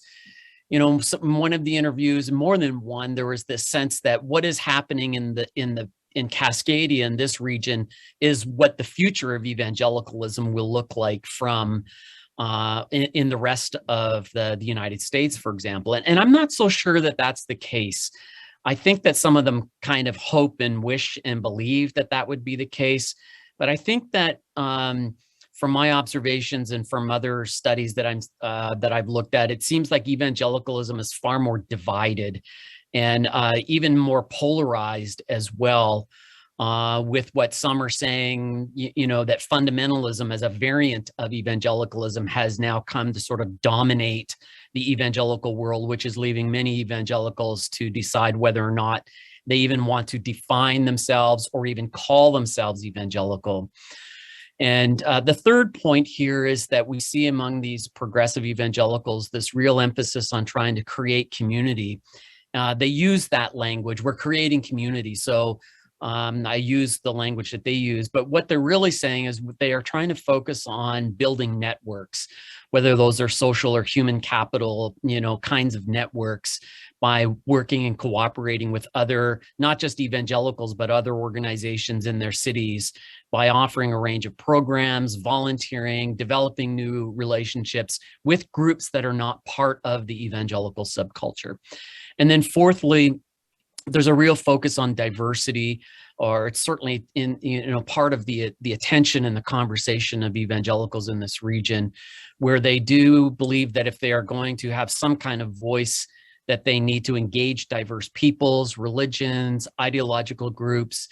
you know, one of the interviews, more than one, there was this sense that what is happening in in Cascadia, in this region, is what the future of evangelicalism will look like from in the rest of the United States, for example. And I'm not so sure that that's the case. I think that some of them kind of hope and wish and believe that that would be the case. But I think that from my observations and from other studies that I've looked at, it seems like evangelicalism is far more divided and even more polarized as well, with what some are saying, that fundamentalism as a variant of evangelicalism has now come to sort of dominate the evangelical world, which is leaving many evangelicals to decide whether or not they even want to define themselves or even call themselves evangelical. And the third point here is that we see among these progressive evangelicals this real emphasis on trying to create community. They use that language, we're creating community. So I use the language that they use, but what they're really saying is they are trying to focus on building networks, whether those are social or human capital, kinds of networks, by working and cooperating with other, not just evangelicals, but other organizations in their cities, by offering a range of programs, volunteering, developing new relationships with groups that are not part of the evangelical subculture. And then fourthly, there's a real focus on diversity, or it's certainly in part of the attention and the conversation of evangelicals in this region, where they do believe that if they are going to have some kind of voice, that they need to engage diverse peoples, religions, ideological groups.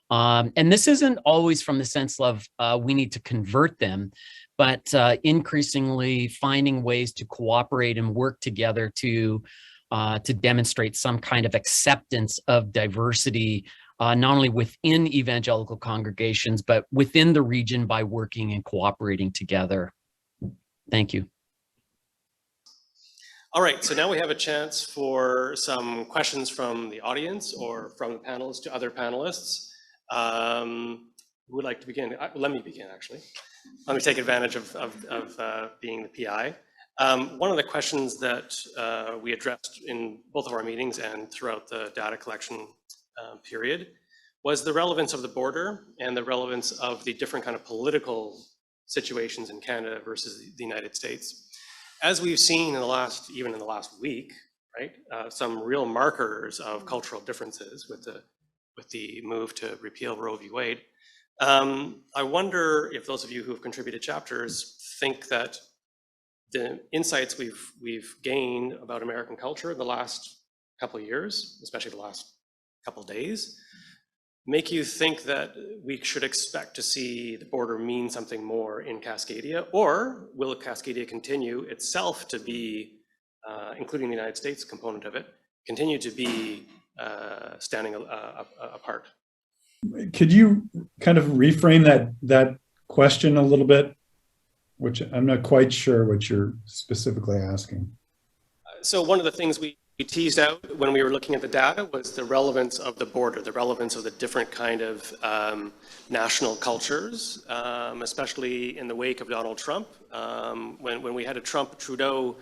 And this isn't always from the sense of we need to convert them, but increasingly finding ways to cooperate and work together to demonstrate some kind of acceptance of diversity, not only within evangelical congregations, but within the region by working and cooperating together. Thank you. All right, so now we have a chance for some questions from the audience or from the panelists to other panelists. Who would like to begin? Let me begin, actually. Let me take advantage of being the PI. One of the questions that we addressed in both of our meetings and throughout the data collection period was the relevance of the border and the relevance of the different kind of political situations in Canada versus the United States. As we've seen even in the last week, right, some real markers of cultural differences with the move to repeal Roe v. Wade. I wonder if those of you who have contributed chapters think that the insights we've gained about American culture in the last couple of years, especially the last couple of days, make you think that we should expect to see the border mean something more in Cascadia, or will Cascadia continue itself to be, including the United States component of it, continue to be standing apart? Could you kind of reframe that question a little bit, which I'm not quite sure what you're specifically asking? So one of the things we teased out when we were looking at the data was the relevance of the border, the relevance of the different kind of national cultures, especially in the wake of Donald Trump. When we had a Trump-Trudeau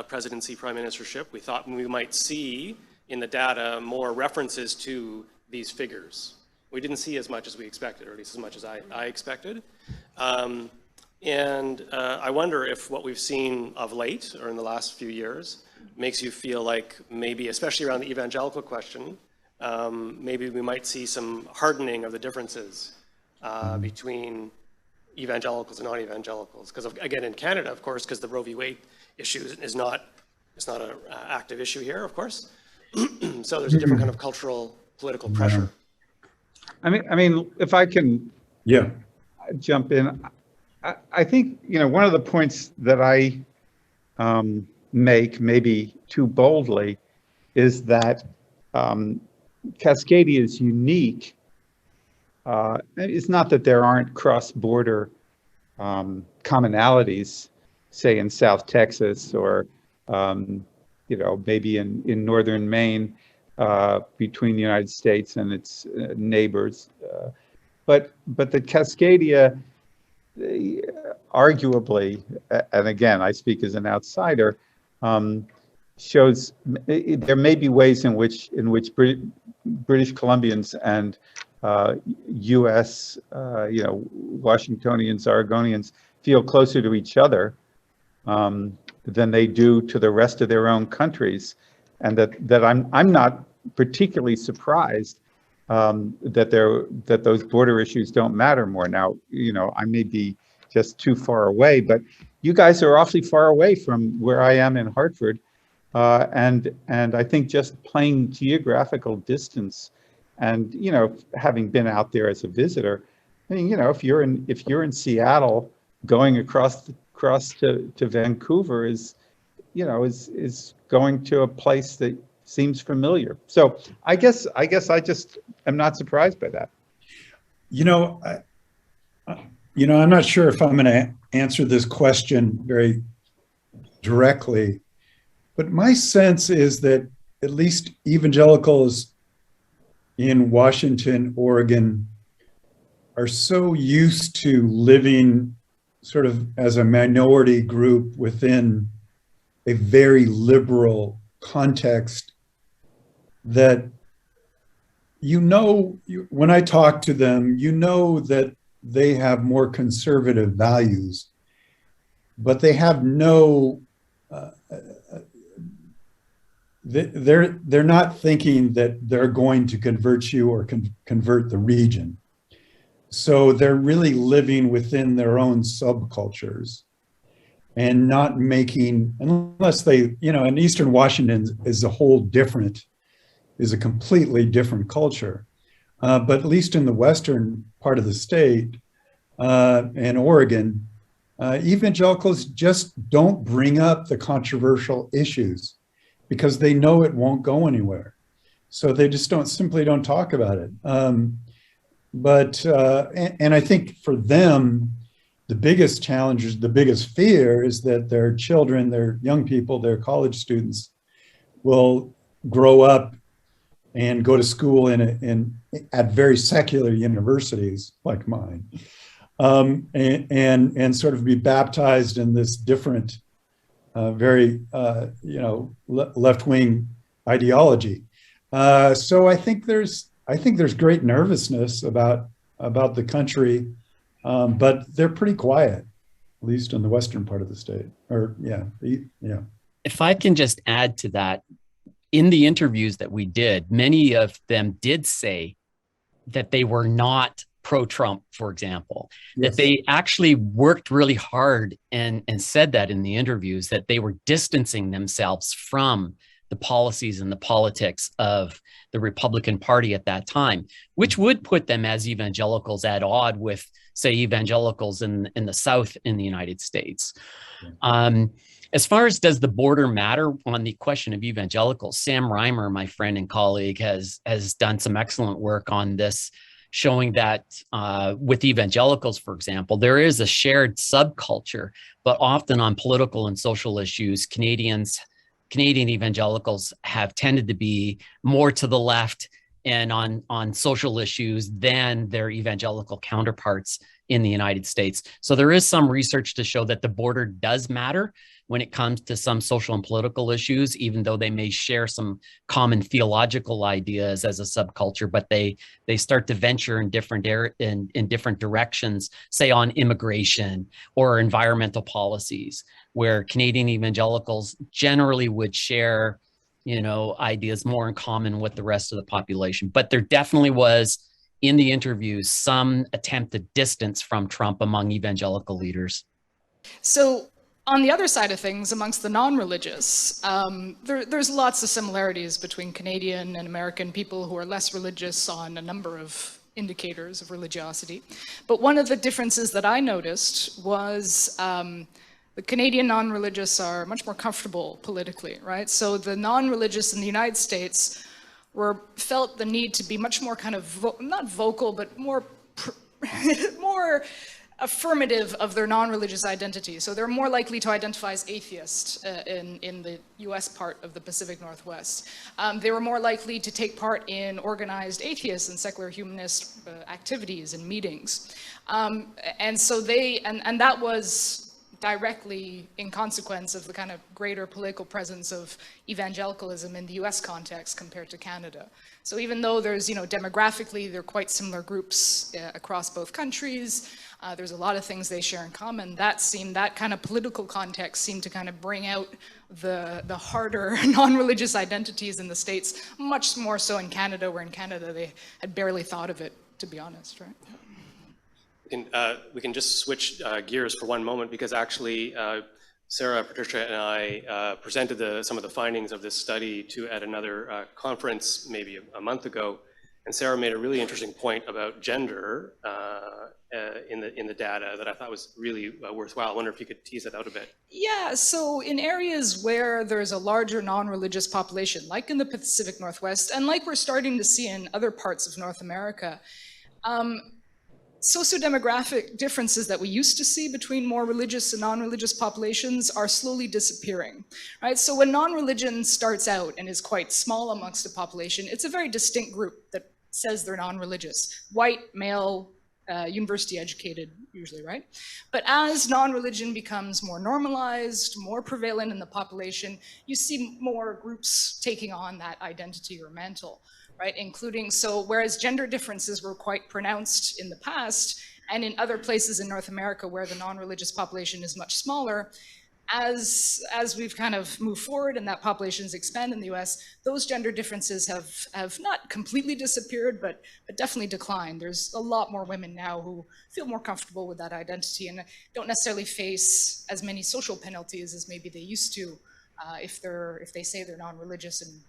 presidency, prime ministership, we thought we might see in the data more references to these figures. We didn't see as much as we expected, or at least as much as I expected. And I wonder if what we've seen of late, or in the last few years, makes you feel like maybe, especially around the evangelical question, maybe we might see some hardening of the differences between evangelicals and non-evangelicals. Because again, in Canada, of course, because the Roe v. Wade issue is not an active issue here, of course. So there's a different kind of cultural, political pressure. I mean, if I can jump in, I think, one of the points that I make, maybe too boldly, is that Cascadia is unique. It's not that there aren't cross-border commonalities, say in South Texas or maybe in northern Maine, between the United States and its neighbors, but the Cascadia, arguably, and again, I speak as an outsider, shows there may be ways in which British Columbians and U.S. Washingtonians, Oregonians feel closer to each other than they do to the rest of their own countries, and that I'm not particularly surprised that those border issues don't matter more. Now, I may be just too far away, but you guys are awfully far away from where I am in Hartford, and I think just plain geographical distance, and having been out there as a visitor, I mean, if you're in Seattle, going across to Vancouver is going to a place that seems familiar. So I guess I just am not surprised by that. I'm not sure if I'm going to answer this question very directly, but my sense is that at least evangelicals in Washington, Oregon, are so used to living sort of as a minority group within a very liberal context that, when I talk to them, that they have more conservative values, but they have no, they're not thinking that they're going to convert you or convert the region. So they're really living within their own subcultures and not making, unless they, and Eastern Washington is is a completely different culture. But at least in the western part of the state and Oregon, evangelicals just don't bring up the controversial issues because they know it won't go anywhere. So they just simply don't talk about it. And I think for them, the biggest challenge, the biggest fear is that their children, their young people, their college students will grow up and go to school at very secular universities like mine, and sort of be baptized in this different, very left-wing ideology. So I think there's great nervousness about the country, but they're pretty quiet, at least in the western part of the state. If I can just add to that, in the interviews that we did, many of them did say that they were not pro-Trump, for example, that they actually worked really hard and said that in the interviews, that they were distancing themselves from the policies and the politics of the Republican Party at that time, which would put them as evangelicals at odds with, say, evangelicals in the South in the United States. As far as does the border matter on the question of evangelicals, Sam Reimer, my friend and colleague, has done some excellent work on this, showing that with evangelicals, for example, there is a shared subculture, but often on political and social issues, Canadian evangelicals have tended to be more to the left and on social issues than their evangelical counterparts in the United States. So there is some research to show that the border does matter when it comes to some social and political issues, even though they may share some common theological ideas as a subculture, but they start to venture in different in different directions, say on immigration or environmental policies, where Canadian evangelicals generally would share, ideas more in common with the rest of the population. But there definitely was, in the interviews, some attempt at distance from Trump among evangelical leaders. So on the other side of things, amongst the non-religious, there's lots of similarities between Canadian and American people who are less religious on a number of indicators of religiosity. But one of the differences that I noticed was the Canadian non-religious are much more comfortable politically, right? So the non-religious in the United States felt the need to be much more kind of, not vocal, but more affirmative of their non-religious identity. So they're more likely to identify as atheist in the US part of the Pacific Northwest. They were more likely to take part in organized atheist and secular humanist activities and meetings. And so that was directly in consequence of the kind of greater political presence of evangelicalism in the US context compared to Canada. So even though there's, demographically, they're quite similar groups across both countries, there's a lot of things they share in common, that kind of political context seemed to kind of bring out the harder non-religious identities in the States, much more so in Canada, where in Canada they had barely thought of it, to be honest, right? We can just switch gears for one moment, because actually Sarah, Patricia, and I presented some of the findings of this study at another conference maybe a month ago, and Sarah made a really interesting point about gender in the data that I thought was really worthwhile. I wonder if you could tease it out a bit. Yeah, so in areas where there's a larger non-religious population, like in the Pacific Northwest, and like we're starting to see in other parts of North America, sociodemographic differences that we used to see between more religious and non-religious populations are slowly disappearing, right? So when non-religion starts out and is quite small amongst a population, it's a very distinct group that says they're non-religious. White, male, university educated usually, right? But as non-religion becomes more normalized, more prevalent in the population, you see more groups taking on that identity or mantle. Right, including, so whereas gender differences were quite pronounced in the past, and in other places in North America where the non-religious population is much smaller, as we've kind of moved forward and that populations expand in the US, those gender differences have not completely disappeared, but definitely declined. There's a lot more women now who feel more comfortable with that identity and don't necessarily face as many social penalties as maybe they used to if they say they're non-religious and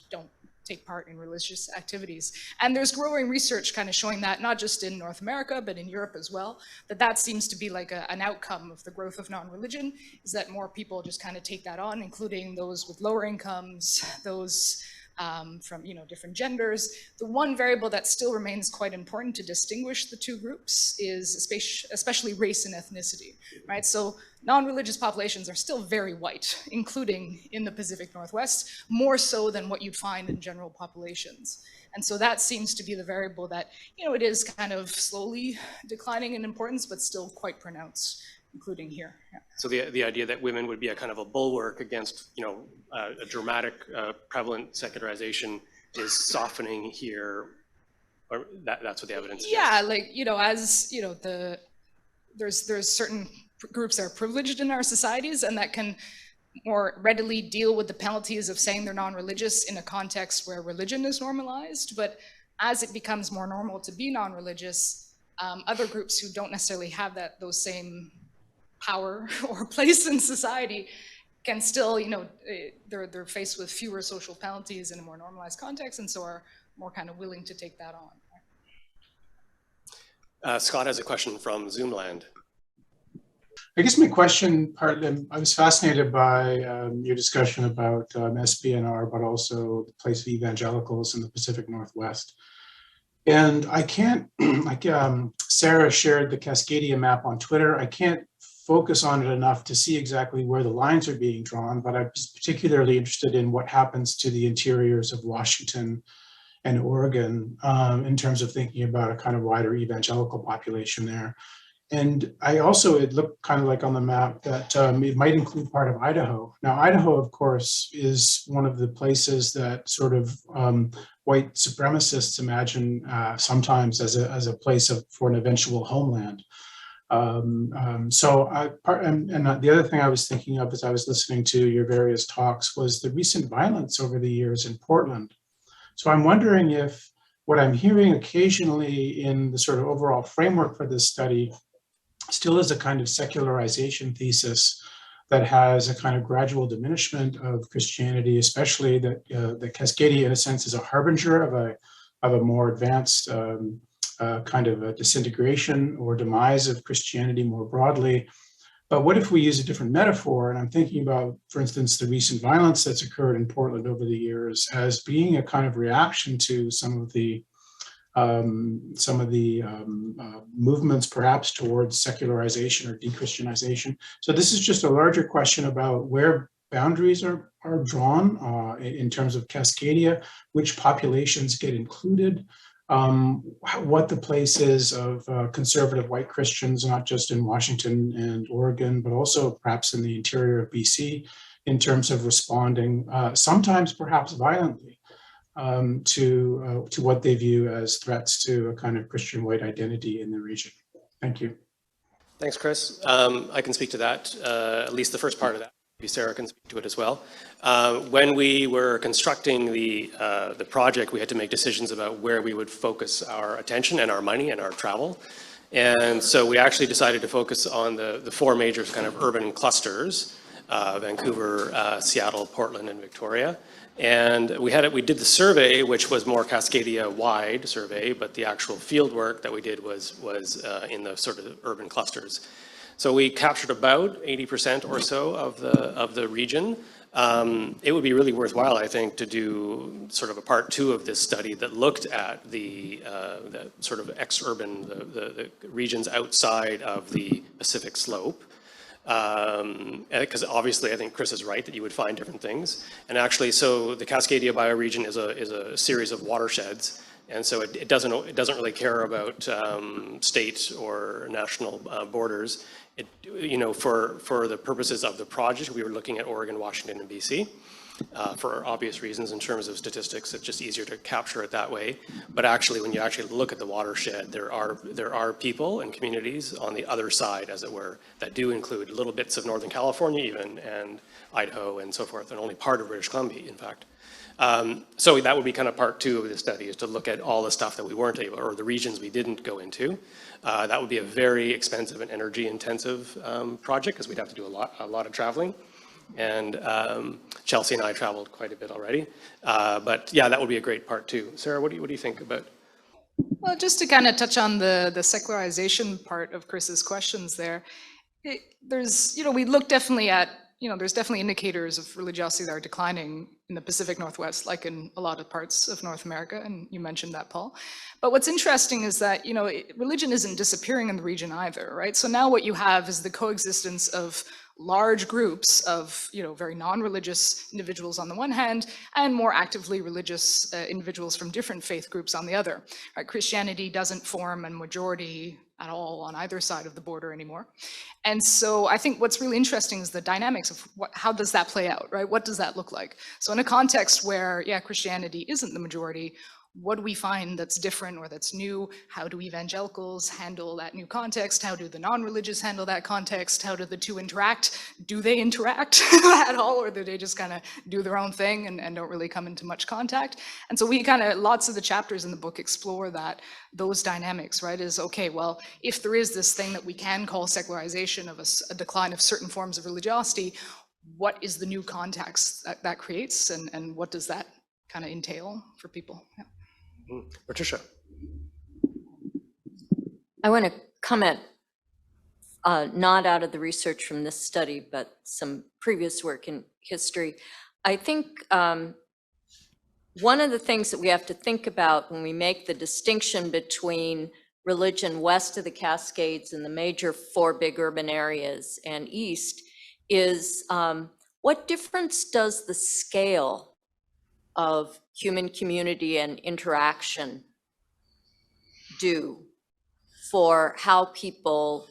don't take part in religious activities. And there's growing research kind of showing that, not just in North America, but in Europe as well, that seems to be like an outcome of the growth of non-religion, is that more people just kind of take that on, including those with lower incomes, those from different genders. The one variable that still remains quite important to distinguish the two groups is especially race and ethnicity, right? So non-religious populations are still very white, including in the Pacific Northwest, more so than what you'd find in general populations. And so that seems to be the variable that, it is kind of slowly declining in importance, but still quite pronounced, including here. Yeah. So the idea that women would be a kind of a bulwark against, a dramatic, prevalent secularization is softening here, or that's what the evidence is. Yeah, there's certain groups that are privileged in our societies and that can more readily deal with the penalties of saying they're non-religious in a context where religion is normalized. But as it becomes more normal to be non-religious, other groups who don't necessarily have those same power or place in society can still, they're faced with fewer social penalties in a more normalized context, and so are more kind of willing to take that on. Scott has a question from Zoomland. I guess my question, I was fascinated by your discussion about SBNR, but also the place of evangelicals in the Pacific Northwest. And I can't, Sarah shared the Cascadia map on Twitter. I can't focus on it enough to see exactly where the lines are being drawn, but I was particularly interested in what happens to the interiors of Washington and Oregon in terms of thinking about a kind of wider evangelical population there. And it looked kind of like on the map that it might include part of Idaho. Now, Idaho, of course, is one of the places that sort of white supremacists imagine sometimes as a place for an eventual homeland. And the other thing I was thinking of as I was listening to your various talks was the recent violence over the years in Portland. So I'm wondering if what I'm hearing occasionally in the sort of overall framework for this study still is a kind of secularization thesis that has a kind of gradual diminishment of Christianity, especially that the Cascadia, in a sense, is a harbinger of a more advanced kind of a disintegration or demise of Christianity more broadly. But what if we use a different metaphor? And I'm thinking about, for instance, the recent violence that's occurred in Portland over the years as being a kind of reaction to some of the movements perhaps towards secularization or de-Christianization. So this is just a larger question about where boundaries are drawn in terms of Cascadia, which populations get included, what the place is of conservative white Christians, not just in Washington and Oregon, but also perhaps in the interior of BC, in terms of responding, sometimes perhaps violently, to what they view as threats to a kind of Christian white identity in the region. Thank you. Thanks, Chris. I can speak to that, at least the first part of that. Maybe Sarah can speak to it as well. When we were constructing the project, we had to make decisions about where we would focus our attention and our money and our travel. And so we actually decided to focus on the four major kind of urban clusters, Vancouver, Seattle, Portland, and Victoria. And we did the survey, which was more Cascadia-wide survey, but the actual field work that we did was in the sort of urban clusters. So we captured about 80% or so of the region. It would be really worthwhile, I think, to do sort of a part 2 of this study that looked at the sort of ex-urban, the regions outside of the Pacific Slope. Because obviously I think Chris is right that you would find different things. And actually, so the Cascadia bioregion is a series of watersheds. And so it doesn't really care about state or national borders. For the purposes of the project, we were looking at Oregon, Washington, and BC. For obvious reasons in terms of statistics, it's just easier to capture it that way. But actually, when you actually look at the watershed, there are people and communities on the other side, as it were, that do include little bits of Northern California even, and Idaho and so forth, and only part of British Columbia, in fact. So that would be kind of part 2 of the study, is to look at all the stuff that we weren't able, or the regions we didn't go into. That would be a very expensive and energy intensive project, because we'd have to do a lot of traveling. And Chelsea and I traveled quite a bit already. But yeah, that would be a great part 2. Sarah, what do you think about? Well, just to kind of touch on the secularization part of Chris's questions there, we look definitely at, there's definitely indicators of religiosity that are declining in the Pacific Northwest, like in a lot of parts of North America, and you mentioned that, Paul. But what's interesting is that, religion isn't disappearing in the region either, right? So now what you have is the coexistence of large groups of, very non-religious individuals on the one hand, and more actively religious individuals from different faith groups on the other. Right? Christianity doesn't form a majority at all on either side of the border anymore. And so I think what's really interesting is the dynamics of how does that play out, right? What does that look like? So in a context where, Christianity isn't the majority, what do we find that's different or that's new? How do evangelicals handle that new context? How do the non-religious handle that context? How do the two interact? Do they interact at all, or do they just kind of do their own thing and don't really come into much contact? And so we lots of the chapters in the book explore those dynamics, right? Is, okay, well, if there is this thing that we can call secularization of a decline of certain forms of religiosity, what is the new context that creates, and what does that kind of entail for people? Yeah. Patricia. I want to comment, not out of the research from this study, but some previous work in history. I think one of the things that we have to think about when we make the distinction between religion west of the Cascades and the major 4 big urban areas and east is what difference does the scale of human community and interaction do for how people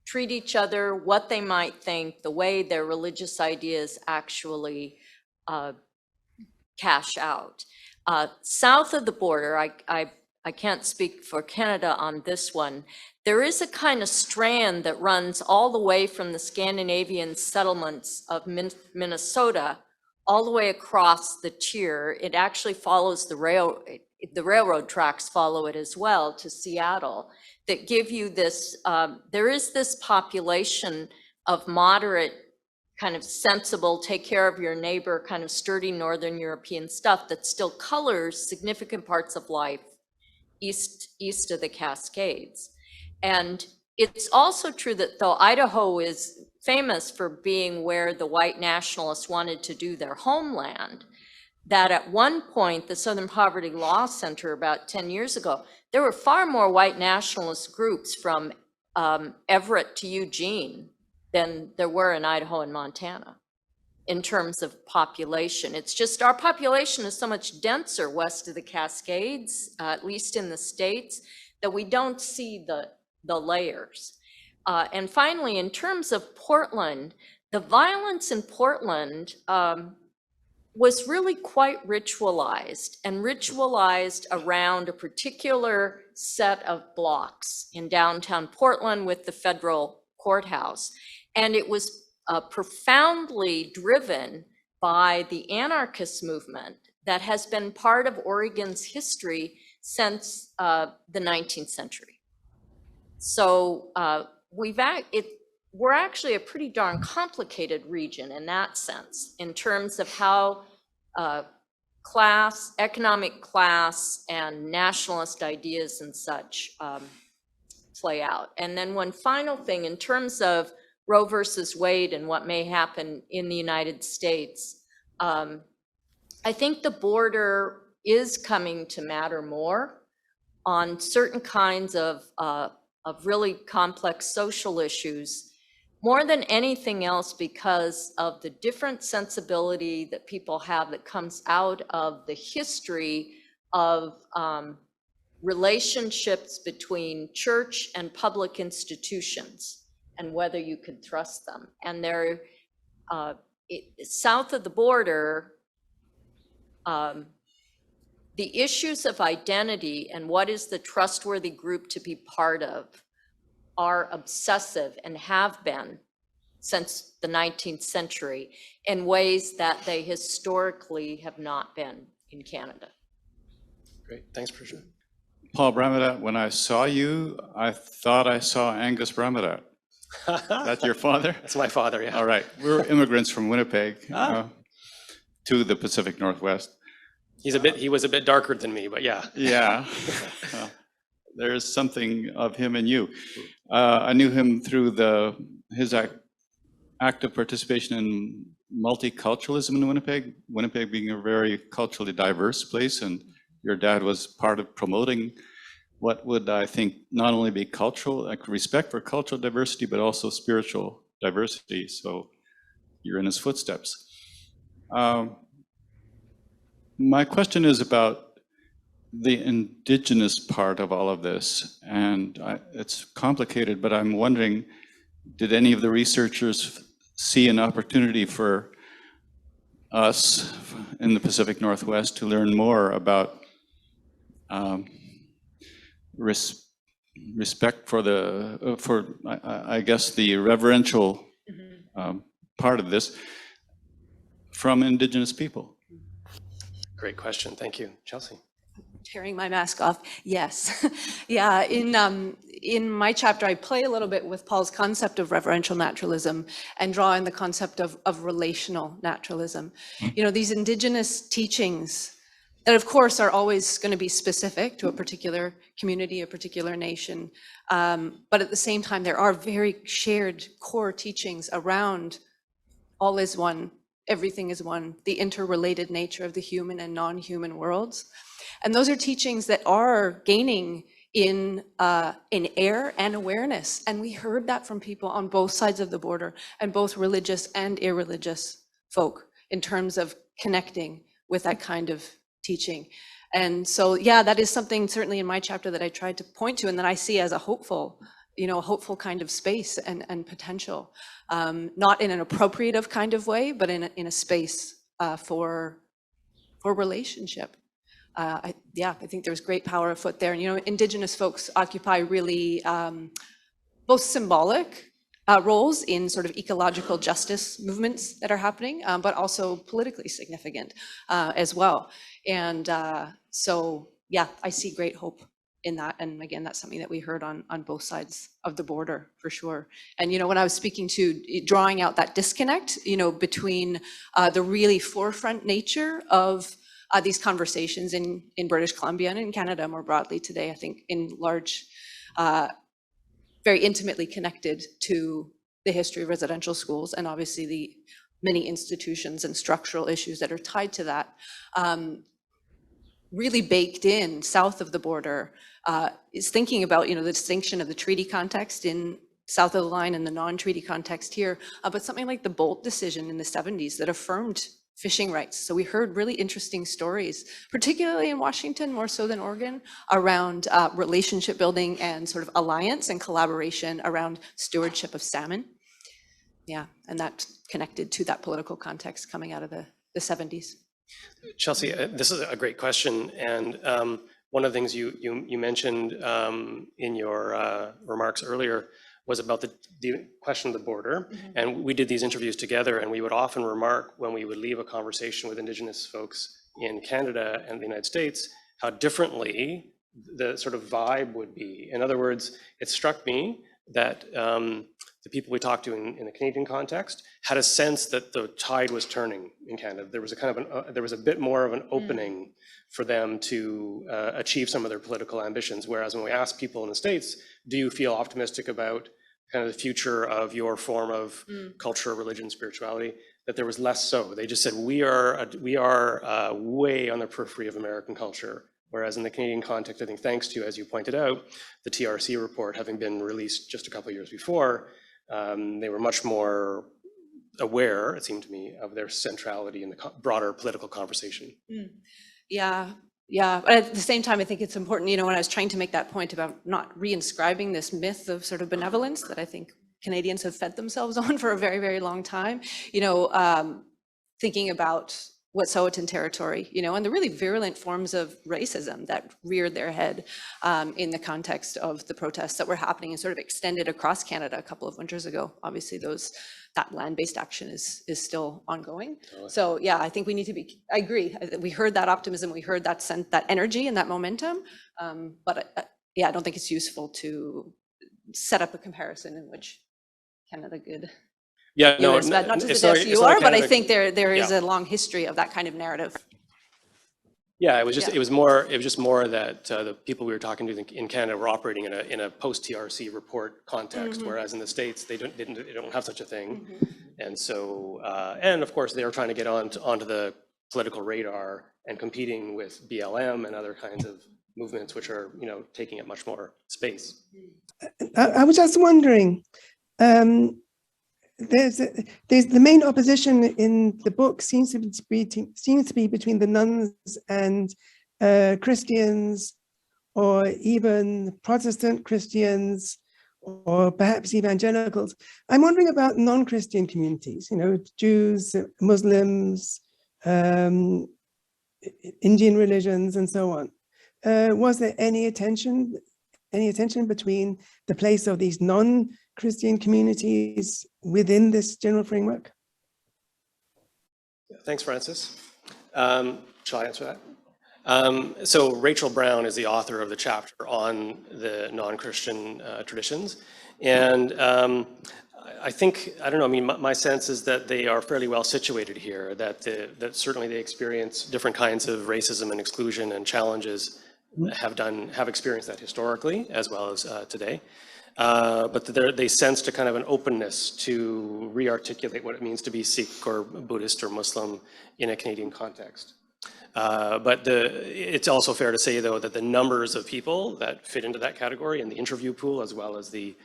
treat each other, what they might think, the way their religious ideas actually cash out. South of the border, I can't speak for Canada on this one, there is a kind of strand that runs all the way from the Scandinavian settlements of Minnesota all the way across the tier. It actually follows the railroad tracks follow it as well to Seattle, that give you this, there is this population of moderate, kind of sensible, take care of your neighbor, kind of sturdy Northern European stuff that still colors significant parts of life east of the Cascades. And it's also true that though Idaho is famous for being where the white nationalists wanted to do their homeland, that at one point, the Southern Poverty Law Center about 10 years ago, there were far more white nationalist groups from Everett to Eugene than there were in Idaho and Montana. in terms of population. It's just our population is so much denser west of the Cascades, at least in the States, that we don't see the layers. And finally, in terms of Portland, the violence in Portland was really quite ritualized, and ritualized around a particular set of blocks in downtown Portland with the federal courthouse. And it was profoundly driven by the anarchist movement that has been part of Oregon's history since the 19th century. So we're actually a pretty darn complicated region in that sense, in terms of how economic class and nationalist ideas and such play out. And then one final thing, in terms of Roe versus Wade and what may happen in the United States, I think the border is coming to matter more on certain kinds of really complex social issues, more than anything else because of the different sensibility that people have that comes out of the history of relationships between church and public institutions, and whether you could trust them. And they're south of the border, the issues of identity and what is the trustworthy group to be part of are obsessive and have been since the 19th century in ways that they historically have not been in Canada. Great, thanks, Patricia. Paul Bramadat, when I saw you, I thought I saw Angus Bramadat. That's your father? That's my father, yeah. All right. We're immigrants from Winnipeg to the Pacific Northwest. He was a bit darker than me, but yeah. Yeah. There's something of him and you. I knew him through his active participation in multiculturalism in Winnipeg, Winnipeg being a very culturally diverse place, and your dad was part of promoting what would, I think, not only be cultural, like respect for cultural diversity, but also spiritual diversity. So you're in his footsteps. My question is about the indigenous part of all of this. And it's complicated, but I'm wondering, did any of the researchers see an opportunity for us in the Pacific Northwest to learn more about respect for I guess the reverential part of this from Indigenous people? Great question, thank you. Chelsea. Tearing my mask off, yes. Yeah, in my chapter, I play a little bit with Paul's concept of reverential naturalism and draw in the concept of relational naturalism. You know, these Indigenous teachings that of course are always going to be specific to a particular community, a particular nation. But at the same time, there are very shared core teachings around all is one, everything is one, the interrelated nature of the human and non-human worlds. And those are teachings that are gaining in air and awareness. And we heard that from people on both sides of the border, and both religious and irreligious folk, in terms of connecting with that kind of teaching. And so, yeah, that is something certainly in my chapter that I tried to point to and that I see as a hopeful, hopeful kind of space and potential, not in an appropriative kind of way, but in a space for relationship. I think there's great power afoot there. And, Indigenous folks occupy really both symbolic roles in sort of ecological justice movements that are happening, but also politically significant as well. And so, yeah, I see great hope in that. And again, that's something that we heard on both sides of the border for sure. And, when I was speaking to drawing out that disconnect, between the really forefront nature of these conversations in British Columbia and in Canada more broadly today, I think in large, very intimately connected to the history of residential schools and obviously the many institutions and structural issues that are tied to that. Really baked in south of the border is thinking about, the distinction of the treaty context in south of the line in the non-treaty context here, but something like the Bolt decision in the 70s that affirmed fishing rights. So we heard really interesting stories, particularly in Washington, more so than Oregon, around relationship building and sort of alliance and collaboration around stewardship of salmon. Yeah, and that connected to that political context coming out of the 70s. Chelsea, this is a great question. And one of the things you mentioned in your remarks earlier was about the question of the border. And we did these interviews together, and we would often remark when we would leave a conversation with Indigenous folks in Canada and the United States, how differently the sort of vibe would be. In other words, it struck me that the people we talked to in the Canadian context had a sense that the tide was turning in Canada. There was a kind of there was a bit more of an opening for them to achieve some of their political ambitions. Whereas when we asked people in the States, do you feel optimistic about kind of the future of your form of culture, religion, spirituality, that there was less so. They just said, we are way on the periphery of American culture. Whereas in the Canadian context, I think thanks to, as you pointed out, the TRC report having been released just a couple of years before, they were much more aware, it seemed to me, of their centrality in the broader political conversation. Yeah, but at the same time, I think it's important, when I was trying to make that point about not reinscribing this myth of sort of benevolence that I think Canadians have fed themselves on for a very, very long time, thinking about Wet'suwet'en territory, and the really virulent forms of racism that reared their head in the context of the protests that were happening and sort of extended across Canada a couple of winters ago. Obviously, that land-based action is still ongoing. So yeah, I think we need to I agree. We heard that optimism, we heard that energy and that momentum, but yeah, I don't think it's useful to set up a comparison in which Canada good. Yeah, no, is bad, not just it's the not, you are, but I Canada. think there is a long history of that kind of narrative. Yeah, it was just more that the people we were talking to in Canada were operating in a post-TRC report context, whereas in the States they don't have such a thing, and so and of course they are trying to get onto the political radar and competing with BLM and other kinds of movements which are taking up much more space. I was just wondering. There's the main opposition in the book seems to be between the nuns and Christians, or even Protestant Christians, or perhaps evangelicals. I'm wondering about non-Christian communities, Jews, Muslims, Indian religions, and so on. Was there any attention between the place of these non-Christian communities within this general framework? Thanks, Francis. Shall I answer that? So Rachel Brown is the author of the chapter on the non-Christian traditions. And I think, I don't know, I mean, my sense is that they are fairly well situated here, that certainly they experience different kinds of racism and exclusion and challenges, have experienced that historically as well as today. But they sensed a kind of an openness to re-articulate what it means to be Sikh or Buddhist or Muslim in a Canadian context. But it's also fair to say, though, that the numbers of people that fit into that category in the interview pool as well as the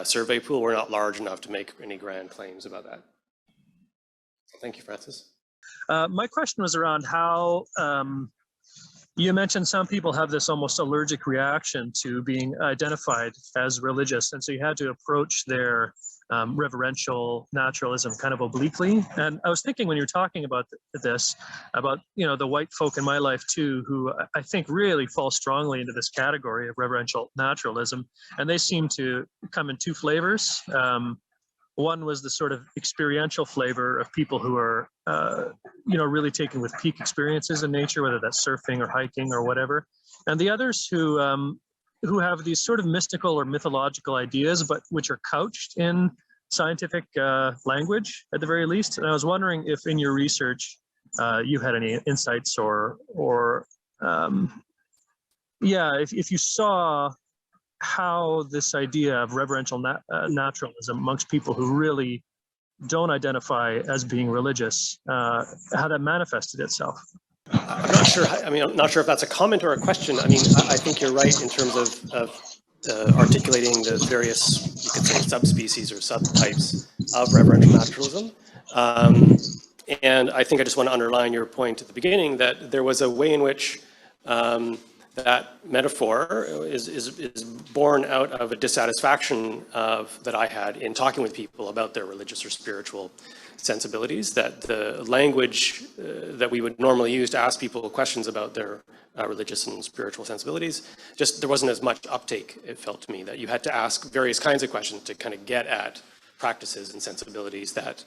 survey pool were not large enough to make any grand claims about that. Thank you, Francis. My question was around how you mentioned some people have this almost allergic reaction to being identified as religious, and so you had to approach their reverential naturalism kind of obliquely. And I was thinking when you're talking about this, about the white folk in my life too, who I think really fall strongly into this category of reverential naturalism, and they seem to come in two flavors. One was the sort of experiential flavor of people who are, really taken with peak experiences in nature, whether that's surfing or hiking or whatever. And the others who have these sort of mystical or mythological ideas, but which are couched in scientific language at the very least. And I was wondering if in your research you had any insights or if you saw how this idea of reverential naturalism amongst people who really don't identify as being religious, how that manifested itself. I'm not sure. I'm not sure if that's a comment or a question. I mean, I think you're right in terms of articulating the various, you could say, subspecies or subtypes of reverential naturalism. And I think I just want to underline your point at the beginning that there was a way in which that metaphor is born out of a dissatisfaction that I had in talking with people about their religious or spiritual sensibilities, that the language that we would normally use to ask people questions about their religious and spiritual sensibilities, just there wasn't as much uptake, it felt to me, that you had to ask various kinds of questions to kind of get at practices and sensibilities that,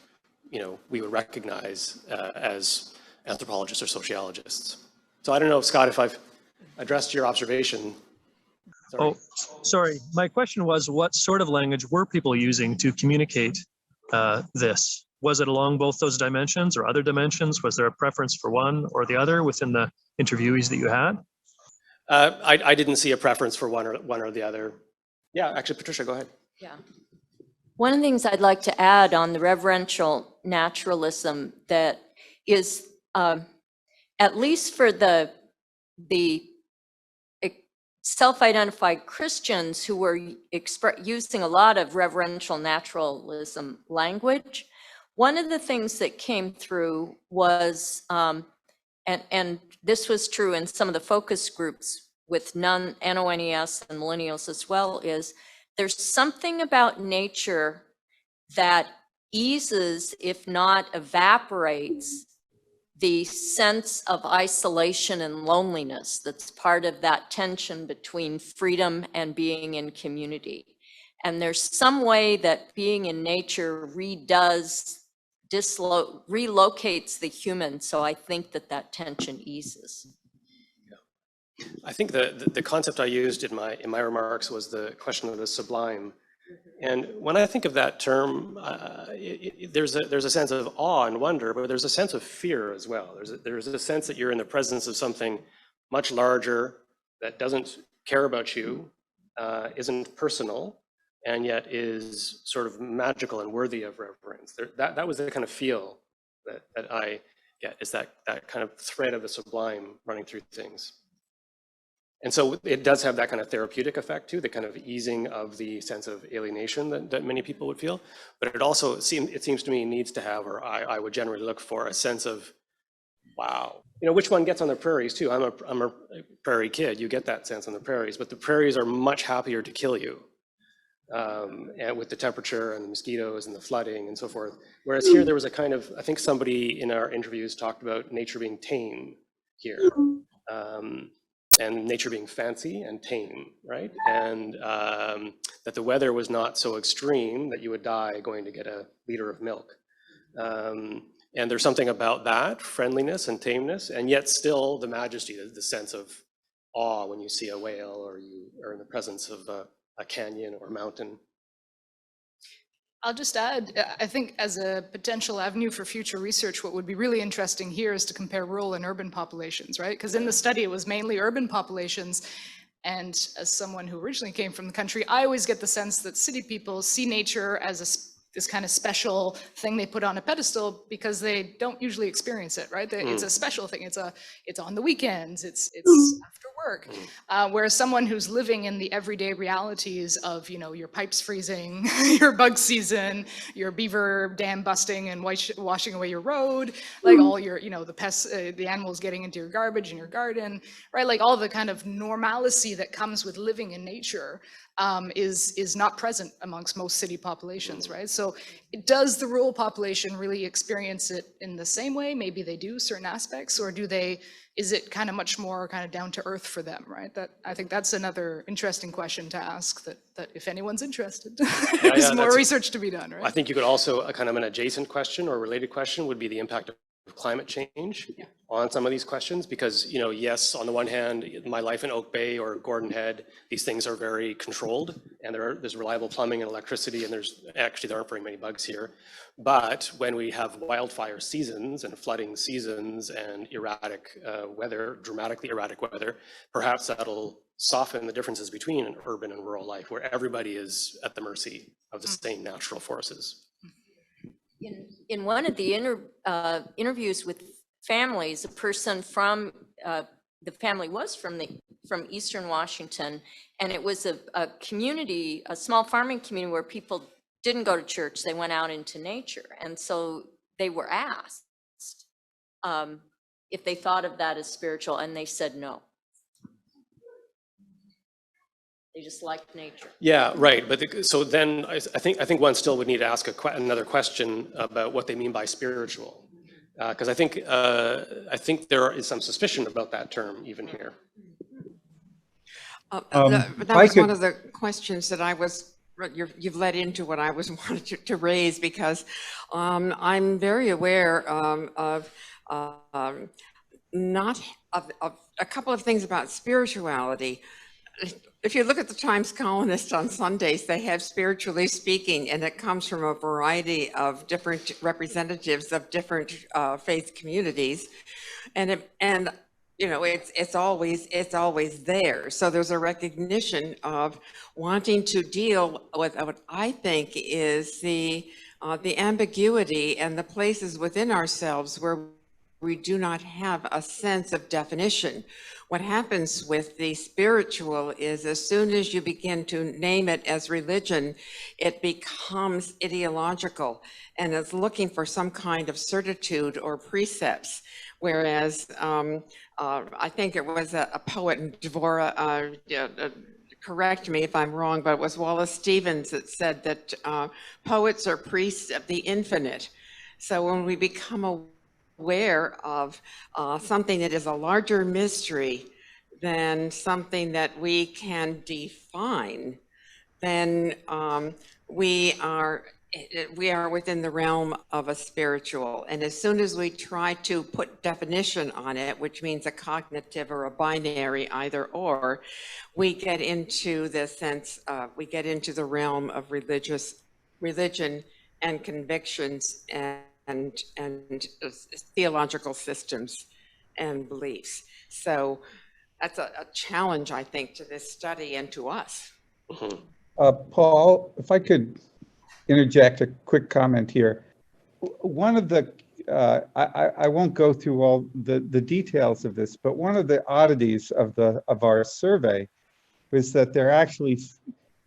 you know, we would recognize as anthropologists or sociologists. So I don't know, Scott, if I've addressed your observation. Sorry. Oh, sorry. My question was, what sort of language were people using to communicate this? Was it along both those dimensions or other dimensions? Was there a preference for one or the other within the interviewees that you had? I didn't see a preference for one or the other. Yeah, actually, Patricia, go ahead. Yeah. One of the things I'd like to add on the reverential naturalism that is, at least for the self-identified Christians who were using a lot of reverential naturalism language, one of the things that came through was, and this was true in some of the focus groups with NONES and millennials as well, is there's something about nature that eases, if not evaporates, the sense of isolation and loneliness that's part of that tension between freedom and being in community. And there's some way that being in nature relocates the human, so I think that tension eases. I think the concept I used in my remarks was the question of the sublime. And when I think of that term, there's a sense of awe and wonder, but there's a sense of fear as well. There's a sense that you're in the presence of something much larger that doesn't care about you, isn't personal, and yet is sort of magical and worthy of reverence. That was the kind of feel that I get, is that kind of thread of the sublime running through things. And so it does have that kind of therapeutic effect too, the kind of easing of the sense of alienation that many people would feel. But it also seems to me needs to have, or I would generally look for, a sense of, wow. You know, which one gets on the prairies too? I'm a prairie kid. You get that sense on the prairies, but the prairies are much happier to kill you, and with the temperature and the mosquitoes and the flooding and so forth. Whereas here there was a kind of, I think somebody in our interviews talked about nature being tame here. And nature being fancy and tame, right? And that the weather was not so extreme that you would die going to get a liter of milk. And there's something about that, friendliness and tameness, and yet still the majesty, the sense of awe when you see a whale or you are in the presence of a canyon or mountain. I'll just add, I think as a potential avenue for future research, what would be really interesting here is to compare rural and urban populations, right? Because in the study, it was mainly urban populations. And as someone who originally came from the country, I always get the sense that city people see nature as this kind of special thing they put on a pedestal because they don't usually experience it, right? It's a special thing. It's on the weekends. It's after work. Whereas someone who's living in the everyday realities of, you know, your pipes freezing, your bug season, your beaver dam busting and washing away your road, like all your, you know, the pests, the animals getting into your garbage in your garden, right? Like all the kind of normalcy that comes with living in nature is not present amongst most city populations, right? So does the rural population really experience it in the same way? Maybe they do certain aspects, or is it kind of much more kind of down to earth for them, right? I think that's another interesting question to ask, that if anyone's interested, there's more research to be done, right? I think you could also, kind of an adjacent question or related question would be the impact of climate change on some of these questions, because, you know, yes, on the one hand, my life in Oak Bay or Gordon Head, these things are very controlled, and there's reliable plumbing and electricity, and there aren't very many bugs here. But when we have wildfire seasons and flooding seasons and erratic weather, dramatically erratic weather, perhaps that'll soften the differences between an urban and rural life, where everybody is at the mercy of the same natural forces. In one of the interviews with families, a person from, the family was from the from Eastern Washington, and it was a community, a small farming community where people didn't go to church, they went out into nature. And so they were asked if they thought of that as spiritual, and they said no. They just liked nature. Yeah, right. But so then I think one still would need to ask another question about what they mean by spiritual, because I think there is some suspicion about that term even here. That was one of the questions that you've led into what I was wanted to raise, because I'm very aware of a couple of things about spirituality. If you look at the Times Colonist on Sundays, they have spiritually speaking, and it comes from a variety of different representatives of different faith communities, and you know, it's always there. So there's a recognition of wanting to deal with what I think is the ambiguity and the places within ourselves where we do not have a sense of definition. What happens with the spiritual is as soon as you begin to name it as religion, it becomes ideological and is looking for some kind of certitude or precepts. Whereas I think it was a poet, Dvorah, correct me if I'm wrong, but it was Wallace Stevens that said that poets are priests of the infinite. So when we become aware of something that is a larger mystery than something that we can define, then we are within the realm of a spiritual. And as soon as we try to put definition on it, which means a cognitive or a binary either or, we get into the sense, we get into the realm of religion and convictions and theological systems and beliefs. So that's a challenge, I think, to this study and to us. Paul, if I could interject a quick comment here. One of the, I won't go through all the details of this, but one of the oddities of our survey was that there actually,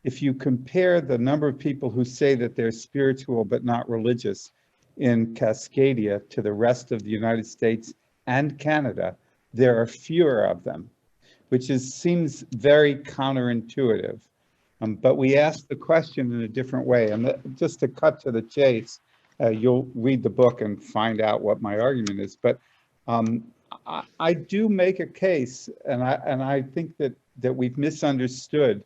if you compare the number of people who say that they're spiritual but not religious in Cascadia to the rest of the United States and Canada, there are fewer of them, which seems very counterintuitive. But we asked the question in a different way. And just to cut to the chase, you'll read the book and find out what my argument is. But I do make a case, and I think that we've misunderstood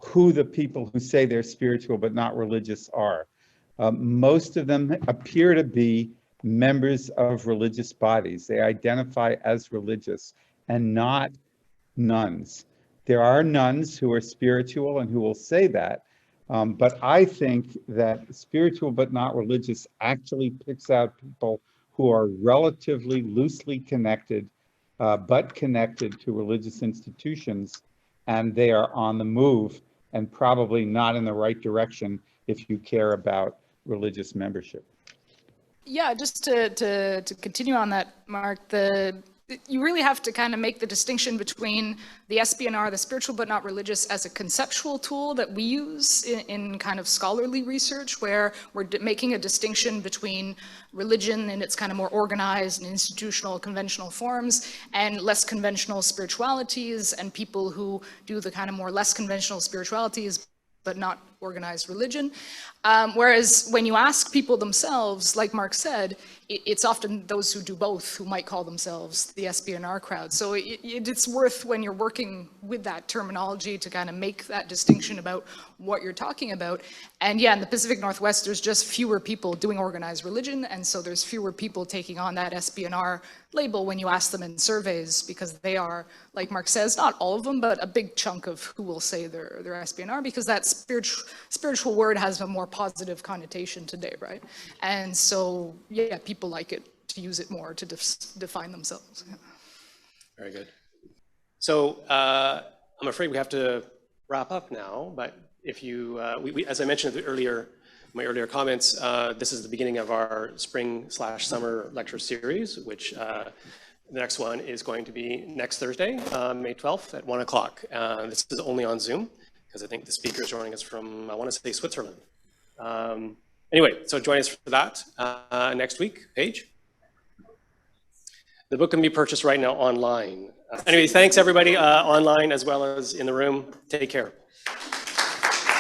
who the people who say they're spiritual but not religious are. Most of them appear to be members of religious bodies. They identify as religious and not nuns. There are nuns who are spiritual and who will say that, but I think that spiritual but not religious actually picks out people who are relatively loosely connected, but connected to religious institutions, and they are on the move and probably not in the right direction if you care about religious membership. Yeah, just to continue on that, Mark, you really have to kind of make the distinction between the SBNR, the spiritual but not religious, as a conceptual tool that we use in kind of scholarly research, where we're making a distinction between religion in its kind of more organized and institutional conventional forms and less conventional spiritualities, and people who do the kind of more less conventional spiritualities but not organized religion. Whereas when you ask people themselves, like Mark said, it's often those who do both who might call themselves the SBNR crowd. So it's worth, when you're working with that terminology, to kind of make that distinction about what you're talking about. And yeah, in the Pacific Northwest, there's just fewer people doing organized religion, and so there's fewer people taking on that SBNR label when you ask them in surveys, because they are, like Mark says, not all of them, but a big chunk of who will say they're SBNR, because that spiritual word has a more positive connotation today, right? And so, yeah, people like it to use it more to define themselves. Yeah. Very good. So I'm afraid we have to wrap up now, but if you, as I mentioned earlier, my earlier comments, this is the beginning of our spring/summer lecture series, which The next one is going to be next Thursday, May 12th at 1 o'clock. This is only on Zoom because I think the speaker is joining us from, I want to say, Switzerland. Anyway, so join us for that next week. Paige? The book can be purchased right now online. Anyway, thanks everybody online as well as in the room. Take care.